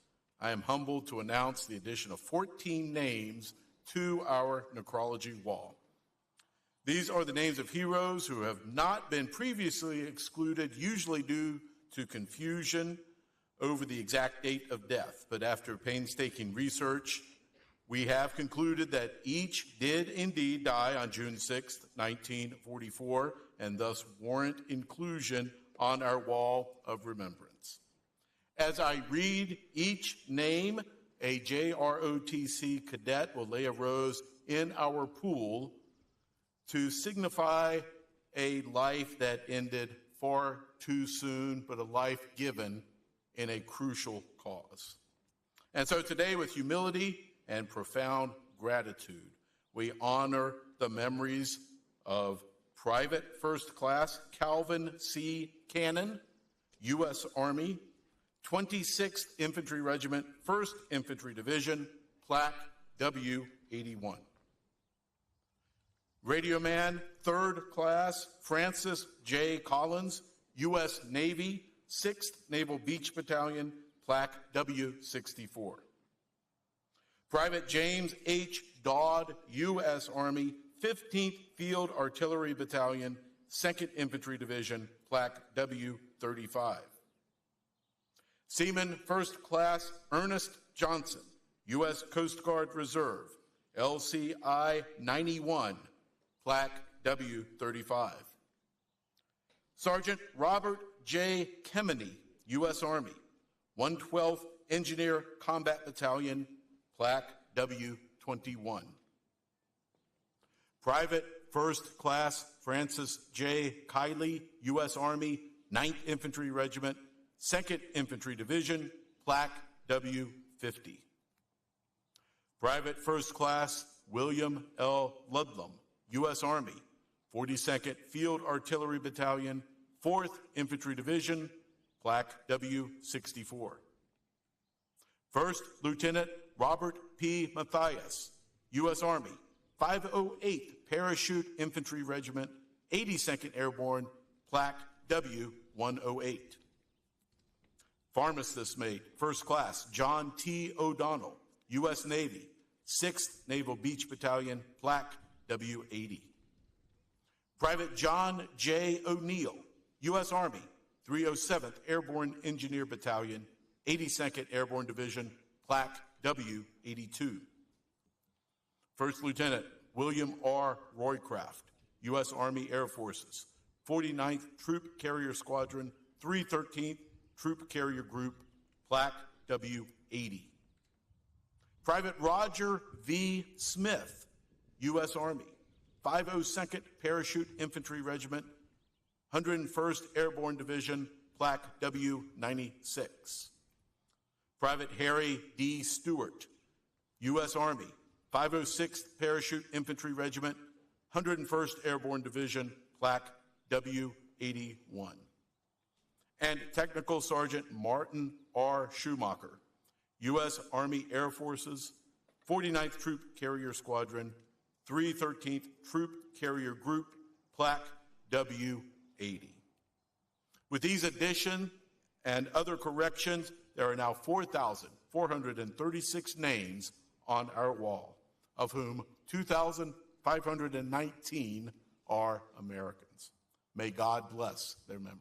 I am humbled to announce the addition of 14 names to our necrology wall. These are the names of heroes who have not been previously excluded, usually due to confusion over the exact date of death. But after painstaking research, we have concluded that each did indeed die on June 6, 1944, and thus warrant inclusion on our wall of remembrance. As I read each name, a JROTC cadet will lay a rose in our pool to signify a life that ended far too soon, but a life given in a crucial cause. And so today, with humility and profound gratitude, we honor the memories of Private First Class Calvin C. Cannon, U.S. Army, 26th Infantry Regiment, 1st Infantry Division, Plaque W81. Radioman, 3rd Class Francis J. Collins, U.S. Navy, 6th Naval Beach Battalion, Plaque W64. Private James H. Dodd, U.S. Army, 15th Field Artillery Battalion, 2nd Infantry Division, Plaque W35. Seaman First Class Ernest Johnson, U.S. Coast Guard Reserve, LCI 91, Plaque W35. Sergeant Robert J. Kemeny, U.S. Army, 112th Engineer Combat Battalion, Plaque W21. Private First Class Francis J. Kiley, U.S. Army, 9th Infantry Regiment, 2nd Infantry Division, Plaque W50. Private First Class William L. Ludlam, U.S. Army, 42nd Field Artillery Battalion, 4th Infantry Division, Plaque W64. First Lieutenant Robert P. Mathias, U.S. Army, 508th Parachute Infantry Regiment, 82nd Airborne, Plaque W108. Pharmacist Mate, First Class John T. O'Donnell, U.S. Navy, 6th Naval Beach Battalion, Plaque W80. Private John J. O'Neill, U.S. Army, 307th Airborne Engineer Battalion, 82nd Airborne Division, Plaque W82. First Lieutenant William R. Roycraft, U.S. Army Air Forces, 49th Troop Carrier Squadron, 313th Troop Carrier Group, Plaque W80. Private Roger V. Smith, U.S. Army, 502nd Parachute Infantry Regiment, 101st Airborne Division, Plaque W96. Private Harry D. Stewart, U.S. Army, 506th Parachute Infantry Regiment, 101st Airborne Division, Plaque W81. And Technical Sergeant Martin R. Schumacher, U.S. Army Air Forces, 49th Troop Carrier Squadron, 313th Troop Carrier Group, Plaque W80. With these additions and other corrections, there are now 4,436 names on our wall, of whom 2,519 are Americans. May God bless their memory.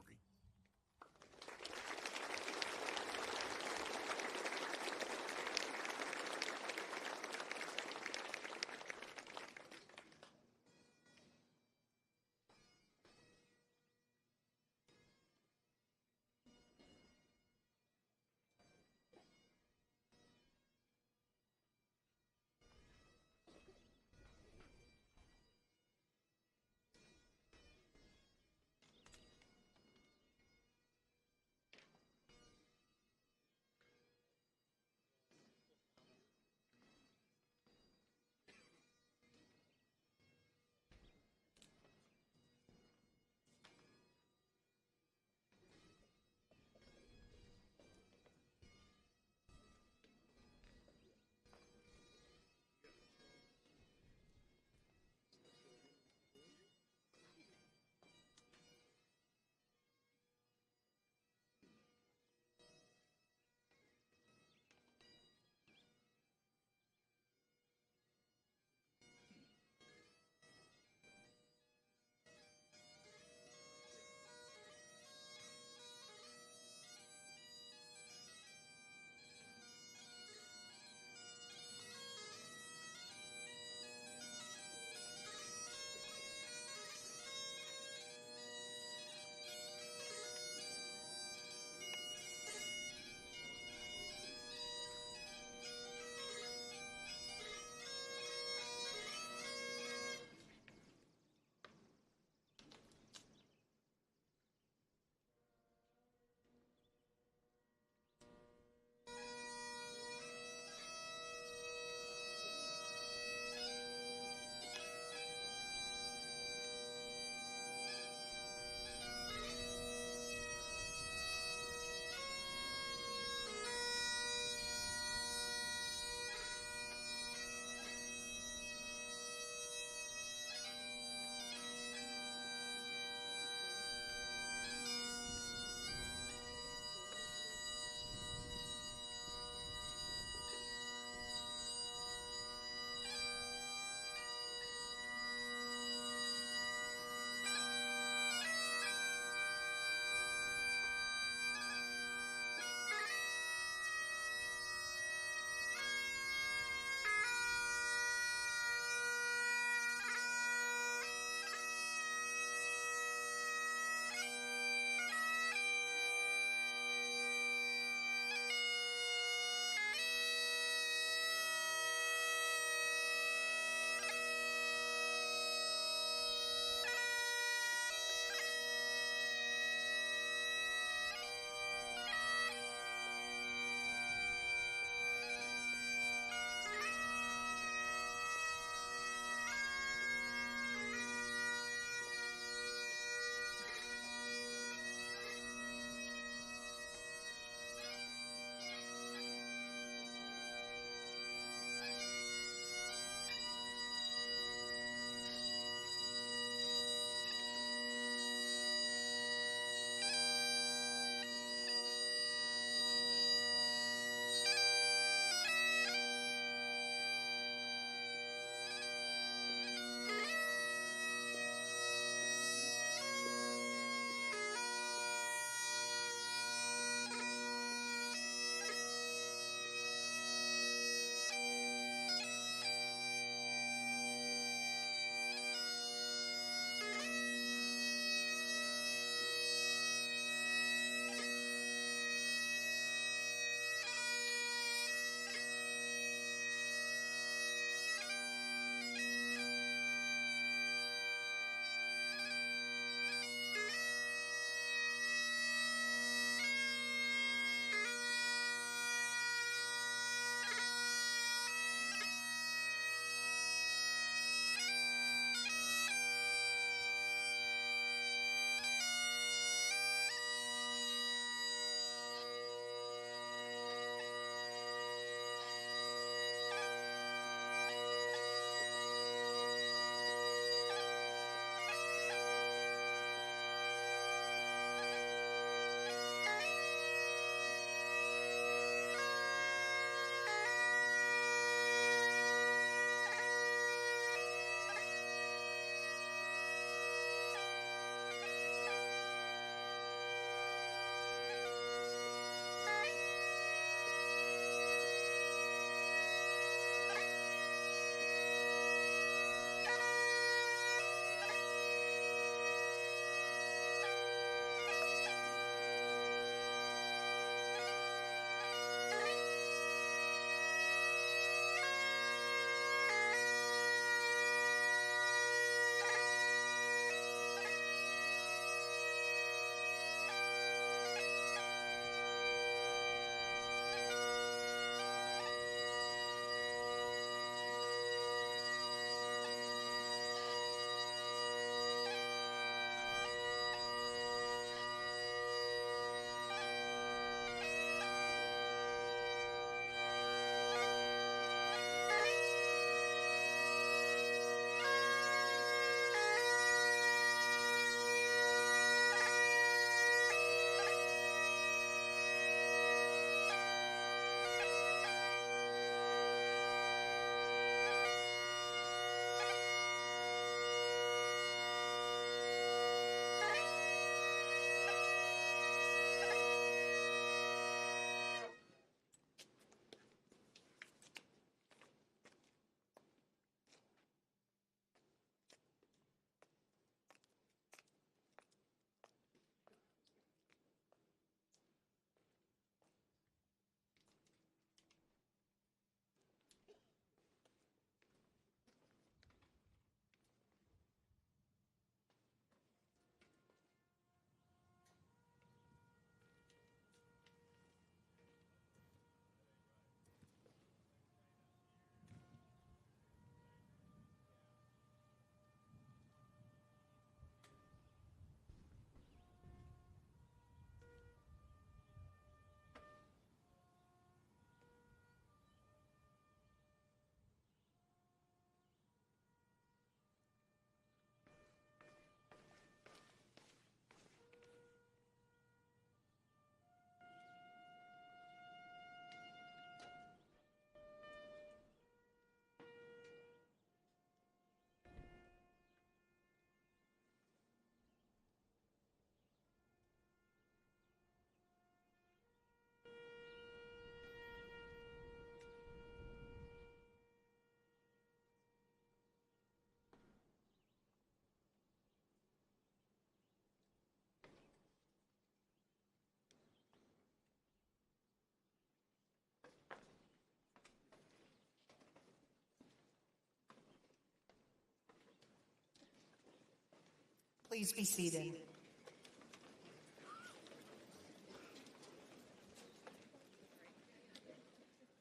Please be seated.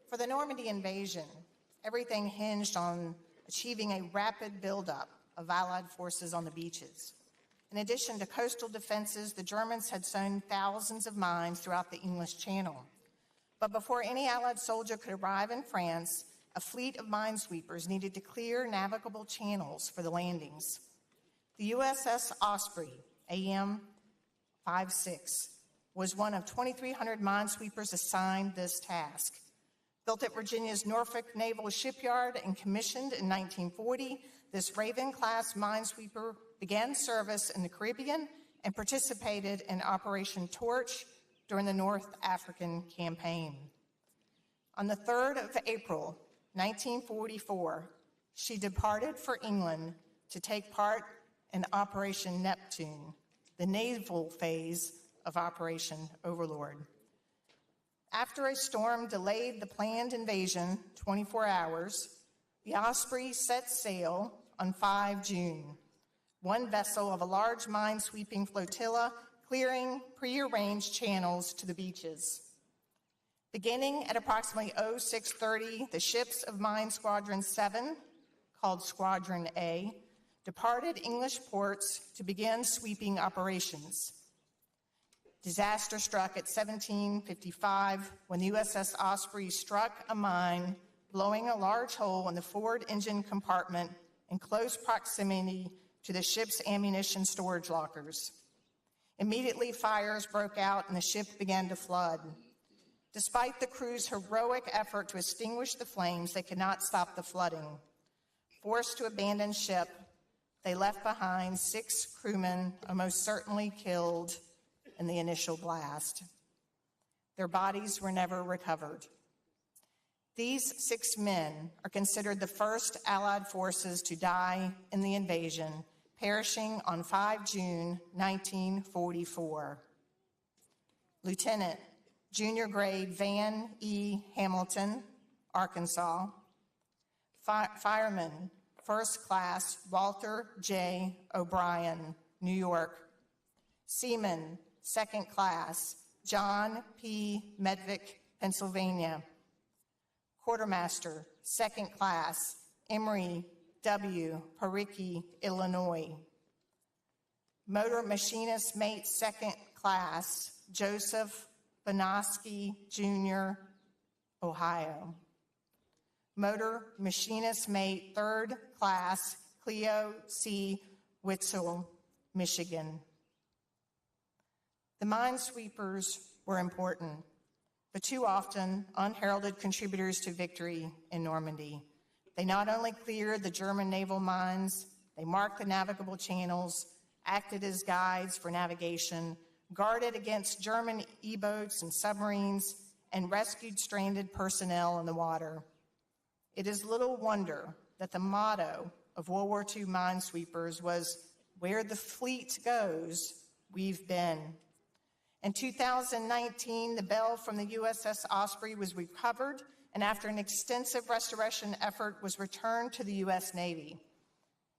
For the Normandy invasion, everything hinged on achieving a rapid buildup of Allied forces on the beaches. In addition to coastal defenses, the Germans had sown thousands of mines throughout the English Channel. But before any Allied soldier could arrive in France, a fleet of minesweepers needed to clear navigable channels for the landings. The USS Osprey, AM 56, was one of 2,300 minesweepers assigned this task. Built at Virginia's Norfolk Naval Shipyard and commissioned in 1940, this Raven-class minesweeper began service in the Caribbean and participated in Operation Torch during the North African Campaign. On the 3rd of April, 1944, she departed for England to take part in Operation Neptune, the naval phase of Operation Overlord. After a storm delayed the planned invasion 24 hours, the Osprey set sail on 5 June, one vessel of a large mine-sweeping flotilla clearing prearranged channels to the beaches. Beginning at approximately 0630, the ships of Mine Squadron 7, called Squadron A, departed English ports to begin sweeping operations. Disaster struck at 17:55 when the USS Osprey struck a mine, blowing a large hole in the forward engine compartment in close proximity to the ship's ammunition storage lockers. Immediately, fires broke out and the ship began to flood. Despite the crew's heroic effort to extinguish the flames, they could not stop the flooding. Forced to abandon ship, they left behind 6 crewmen, almost certainly killed in the initial blast. Their bodies were never recovered. These 6 men are considered the first Allied forces to die in the invasion, perishing on 5 June 1944. Lieutenant Junior Grade Van E. Hamilton, Arkansas. Fireman First Class Walter J. O'Brien, New York. Seaman Second Class John P. Medvick, Pennsylvania. Quartermaster Second Class Emery W. Paricki, Illinois. Motor Machinist Mate Second Class Joseph Bonoski, Jr., Ohio. Motor Machinist Mate Third Class Cleo C. Witzel, Michigan. The minesweepers were important, but too often unheralded contributors to victory in Normandy. They not only cleared the German naval mines, they marked the navigable channels, acted as guides for navigation, guarded against German E-boats and submarines, and rescued stranded personnel in the water. It is little wonder that the motto of World War II minesweepers was, "Where the fleet goes, we've been." In 2019, the bell from the USS Osprey was recovered, and after an extensive restoration effort, was returned to the U.S. Navy.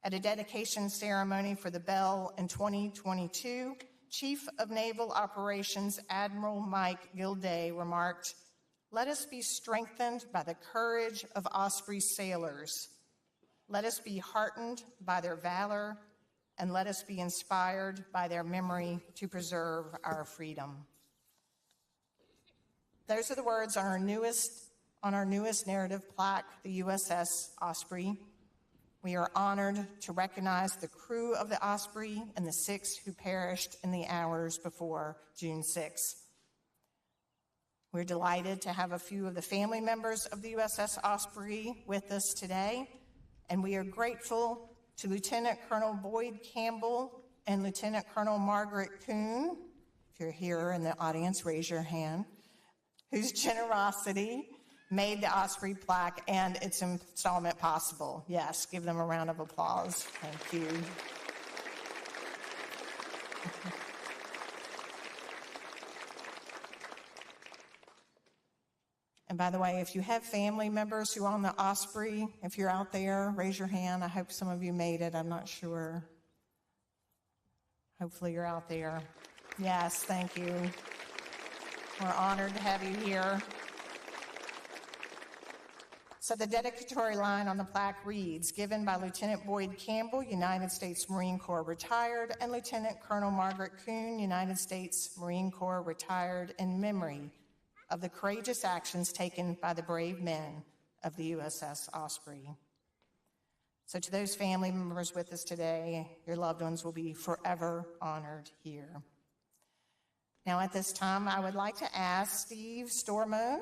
At a dedication ceremony for the bell in 2022, Chief of Naval Operations Admiral Mike Gilday remarked, "Let us be strengthened by the courage of Osprey sailors. Let us be heartened by their valor, and let us be inspired by their memory to preserve our freedom." Those are the words on our newest narrative plaque, the USS Osprey. We are honored to recognize the crew of the Osprey and the 6 who perished in the hours before June 6. We're delighted to have a few of the family members of the USS Osprey with us today, and we are grateful to Lieutenant Colonel Boyd Campbell and Lieutenant Colonel Margaret Kuhn, if you're here in the audience, raise your hand, whose generosity made the Osprey plaque and its installment possible. Yes, give them a round of applause. Thank you. And by the way, if you have family members who are on the Osprey, if you're out there, raise your hand. I hope some of you made it. I'm not sure. Hopefully you're out there. Yes, thank you. We're honored to have you here. So the dedicatory line on the plaque reads, given by Lieutenant Boyd Campbell, United States Marine Corps retired, and Lieutenant Colonel Margaret Kuhn, United States Marine Corps retired, in memory of the courageous actions taken by the brave men of the USS Osprey. So to those family members with us today, your loved ones will be forever honored here. Now at this time, I would like to ask Steve Stormone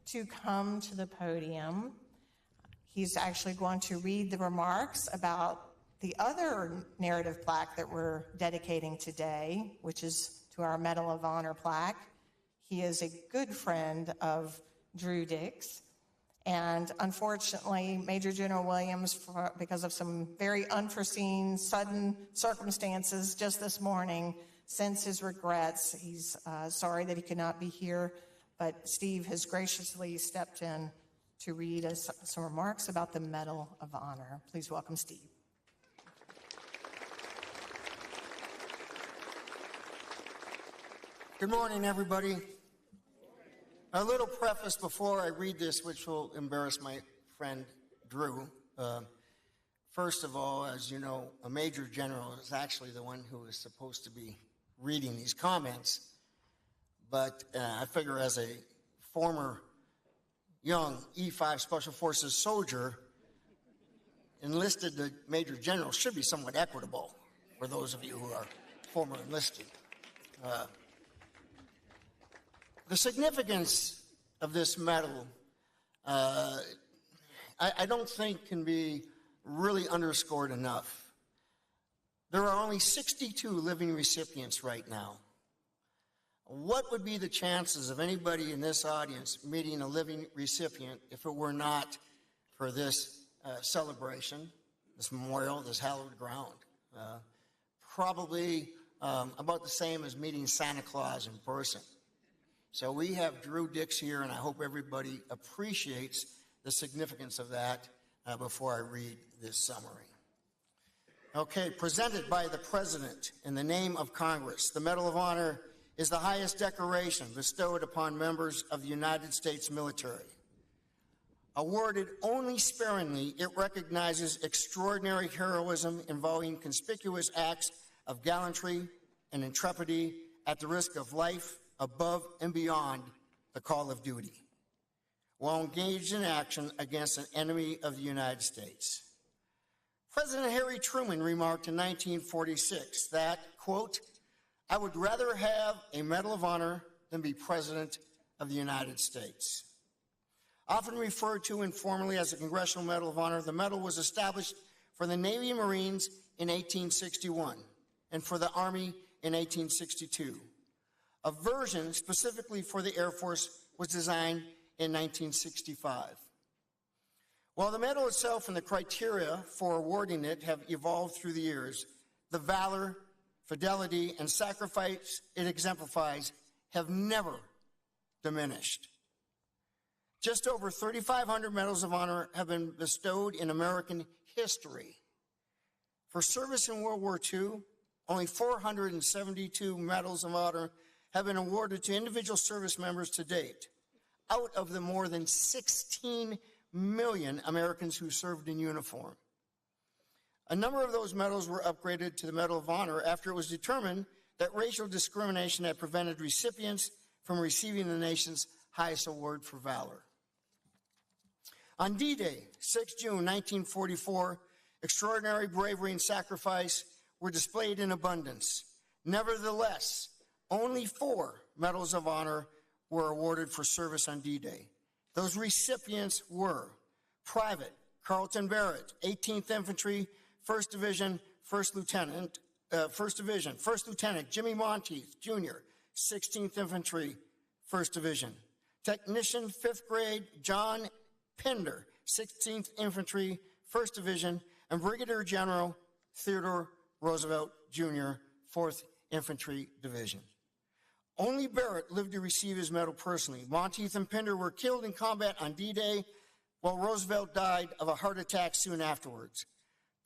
to come to the podium. He's actually going to read the remarks about the other narrative plaque that we're dedicating today, which is to our Medal of Honor plaque. He is a good friend of Drew Dix. And unfortunately, Major General Williams, because of some very unforeseen, sudden circumstances just this morning, sends his regrets. He's sorry that he could not be here, but Steve has graciously stepped in to read us some remarks about the Medal of Honor. Please welcome Steve. Good morning, everybody. A little preface before I read this, which will embarrass my friend Drew. First of all, as you know, a major general is actually the one who is supposed to be reading these comments. But I figure as a former young E-5 Special Forces soldier, enlisted to Major General should be somewhat equitable for those of you who are former enlisted. The significance of this medal, I don't think can be really underscored enough. There are only 62 living recipients right now. What would be the chances of anybody in this audience meeting a living recipient if it were not for this celebration, this memorial, this hallowed ground? Probably about the same as meeting Santa Claus in person. So we have Drew Dix here, and I hope everybody appreciates the significance of that before I read this summary. Okay, presented by the President in the name of Congress, the Medal of Honor is the highest decoration bestowed upon members of the United States military. Awarded only sparingly, it recognizes extraordinary heroism involving conspicuous acts of gallantry and intrepidity at the risk of life above and beyond the call of duty, while engaged in action against an enemy of the United States. President Harry Truman remarked in 1946 that, quote, "I would rather have a Medal of Honor than be President of the United States." Often referred to informally as the Congressional Medal of Honor, the medal was established for the Navy and Marines in 1861 and for the Army in 1862. A version specifically for the Air Force was designed in 1965. While the medal itself and the criteria for awarding it have evolved through the years, the valor, fidelity, and sacrifice it exemplifies have never diminished. Just over 3,500 Medals of Honor have been bestowed in American history. For service in World War II, only 472 Medals of Honor have been awarded to individual service members to date, out of the more than 16 million Americans who served in uniform. A number of those medals were upgraded to the Medal of Honor after it was determined that racial discrimination had prevented recipients from receiving the nation's highest award for valor. On D-Day, 6 June 1944, extraordinary bravery and sacrifice were displayed in abundance. Nevertheless, only 4 Medals of Honor were awarded for service on D-Day. Those recipients were Private Carlton Barrett, 18th Infantry, 1st Division, 1st Lieutenant Jimmy Monteith, Jr., 16th Infantry, 1st Division. Technician, 5th Grade, John Pender, 16th Infantry, 1st Division, and Brigadier General Theodore Roosevelt, Jr., 4th Infantry Division. Only Barrett lived to receive his medal personally. Monteith and Pender were killed in combat on D-Day, while Roosevelt died of a heart attack soon afterwards.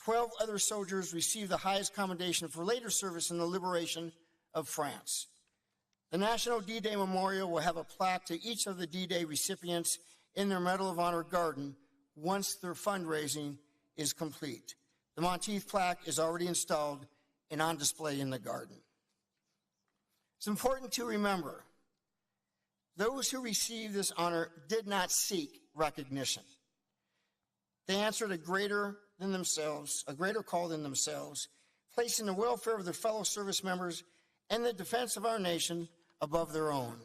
12 other soldiers received the highest commendation for later service in the liberation of France. The National D-Day Memorial will have a plaque to each of the D-Day recipients in their Medal of Honor garden once their fundraising is complete. The Monteith plaque is already installed and on display in the garden. It's important to remember, those who received this honor did not seek recognition. They answered a greater call than themselves, placing the welfare of their fellow service members and the defense of our nation above their own.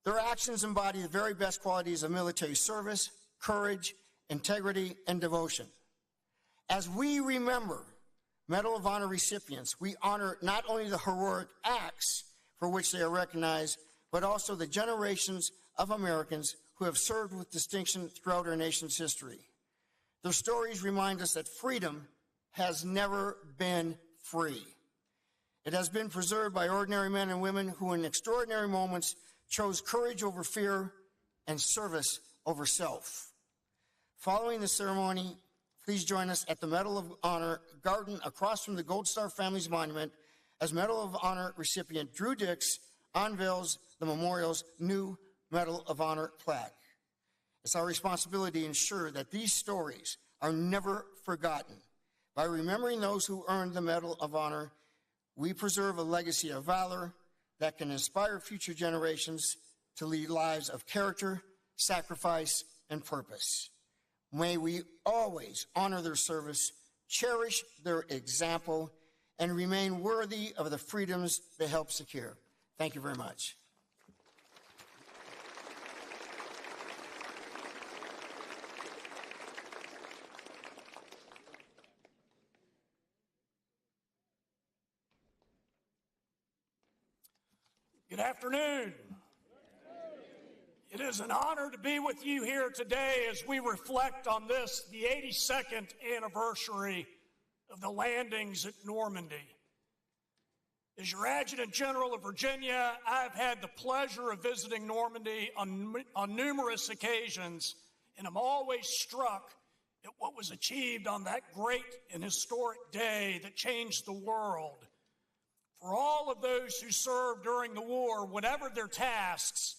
Their actions embody the very best qualities of military service, courage, integrity, and devotion. As we remember Medal of Honor recipients, we honor not only the heroic acts for which they are recognized, but also the generations of Americans who have served with distinction throughout our nation's history. Their stories remind us that freedom has never been free. It has been preserved by ordinary men and women who in extraordinary moments chose courage over fear and service over self. Following the ceremony, please join us at the Medal of Honor garden across from the Gold Star Family's monument as Medal of Honor recipient Drew Dix unveils the memorial's new Medal of Honor plaque. It's our responsibility to ensure that these stories are never forgotten. By remembering those who earned the Medal of Honor, we preserve a legacy of valor that can inspire future generations to lead lives of character, sacrifice, and purpose. May we always honor their service, cherish their example, and remain worthy of the freedoms they helped secure. Thank you very much. Good afternoon. It is an honor to be with you here today as we reflect on this, the 82nd anniversary of the landings at Normandy. As your Adjutant General of Virginia, I've had the pleasure of visiting Normandy on numerous occasions, and I'm always struck at what was achieved on that great and historic day that changed the world. For all of those who served during the war, whatever their tasks,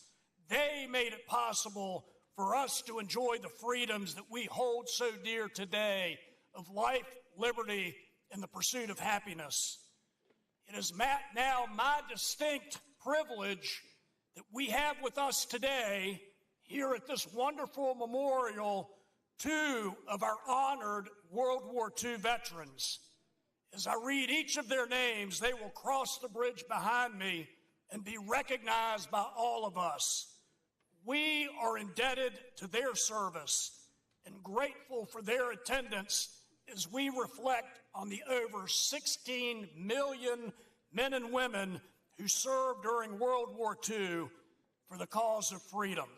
they made it possible for us to enjoy the freedoms that we hold so dear today of life, liberty, and the pursuit of happiness. It is now my distinct privilege that we have with us today, here at this wonderful memorial, two of our honored World War II veterans. As I read each of their names, they will cross the bridge behind me and be recognized by all of us. We are indebted to their service and grateful for their attendance as we reflect on the over 16 million men and women who served during World War II for the cause of freedom.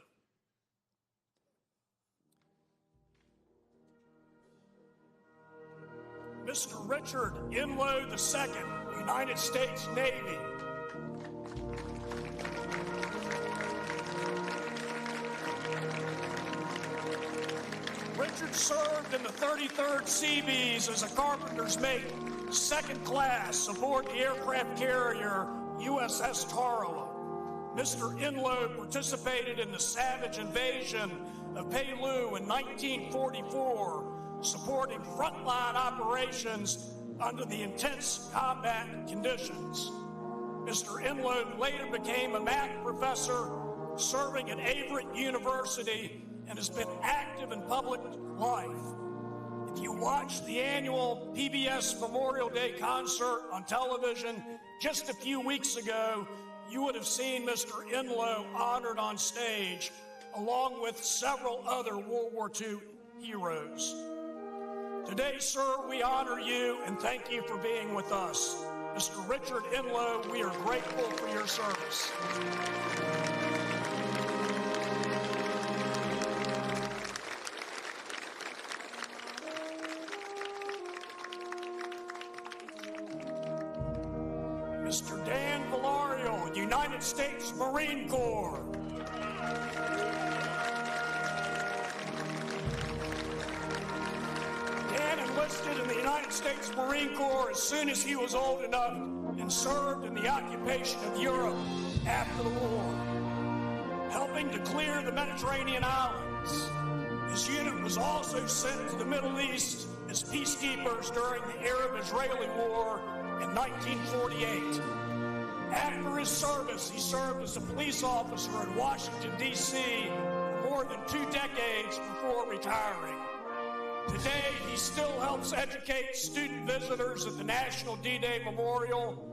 Mr. Richard Inlow II, United States Navy. Richard served in the 33rd Seabees as a carpenter's mate, second class, aboard the aircraft carrier USS Tarawa. Mr. Inlow participated in the savage invasion of Pelu in 1944, supporting frontline operations under the intense combat conditions. Mr. Inlow later became a math professor, serving at Averett University, and has been active in public life. If you watched the annual PBS Memorial Day concert on television just a few weeks ago, you would have seen Mr. Inlow honored on stage, along with several other World War II heroes. Today, sir, we honor you and thank you for being with us. Mr. Richard Inlow, we are grateful for your service. Mr. Dan Valario, United States Marine Corps. Dan and enlisted in the United States Marine Corps as soon as he was old enough and served in the occupation of Europe after the war, helping to clear the Mediterranean islands. His unit was also sent to the Middle East as peacekeepers during the Arab-Israeli War in 1948. After his service, he served as a police officer in Washington, D.C. for more than 2 decades before retiring. Today, he still helps educate student visitors at the National D-Day Memorial.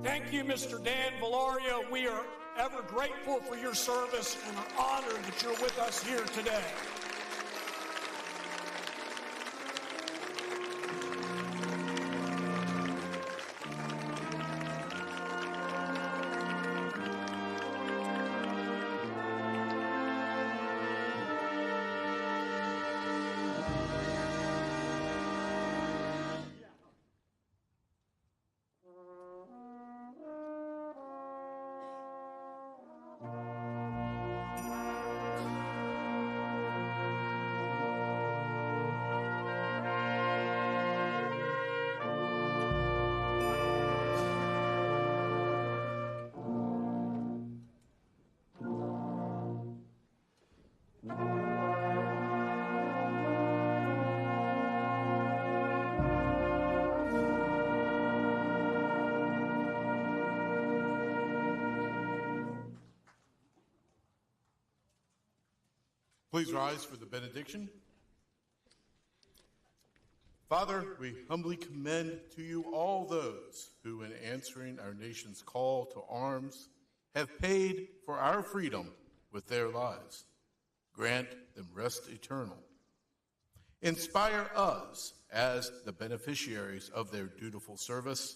Thank you, Mr. Dan Valario. We are ever grateful for your service and are honored that you're with us here today. Please rise for the benediction. Father, we humbly commend to you all those who, in answering our nation's call to arms, have paid for our freedom with their lives. Grant them rest eternal. Inspire us as the beneficiaries of their dutiful service,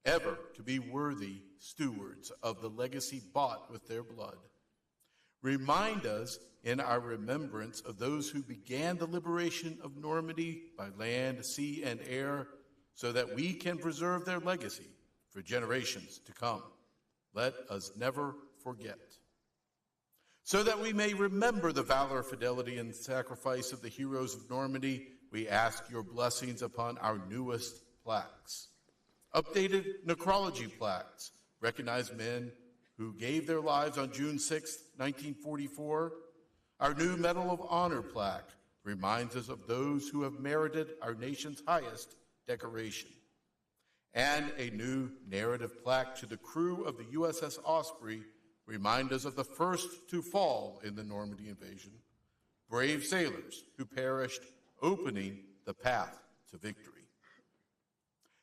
ever to be worthy stewards of the legacy bought with their blood. Remind us in our remembrance of those who began the liberation of Normandy by land, sea, and air, so that we can preserve their legacy for generations to come. Let us never forget. So that we may remember the valor, fidelity, and sacrifice of the heroes of Normandy, we ask your blessings upon our newest plaques. Updated necrology plaques recognize men who gave their lives on June 6, 1944. Our new Medal of Honor plaque reminds us of those who have merited our nation's highest decoration. And a new narrative plaque to the crew of the USS Osprey reminds us of the first to fall in the Normandy invasion, brave sailors who perished opening the path to victory.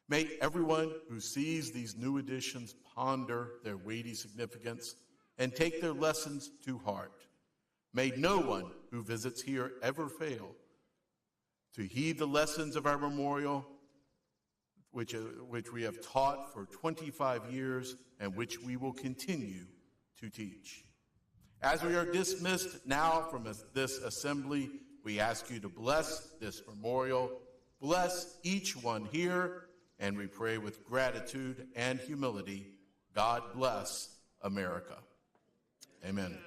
May everyone who sees these new additions ponder their weighty significance and take their lessons to heart. May no one who visits here ever fail to heed the lessons of our memorial, which we have taught for 25 years and which we will continue to teach. As we are dismissed now from this assembly, we ask you to bless this memorial, bless each one here, and we pray with gratitude and humility, God bless America. Amen.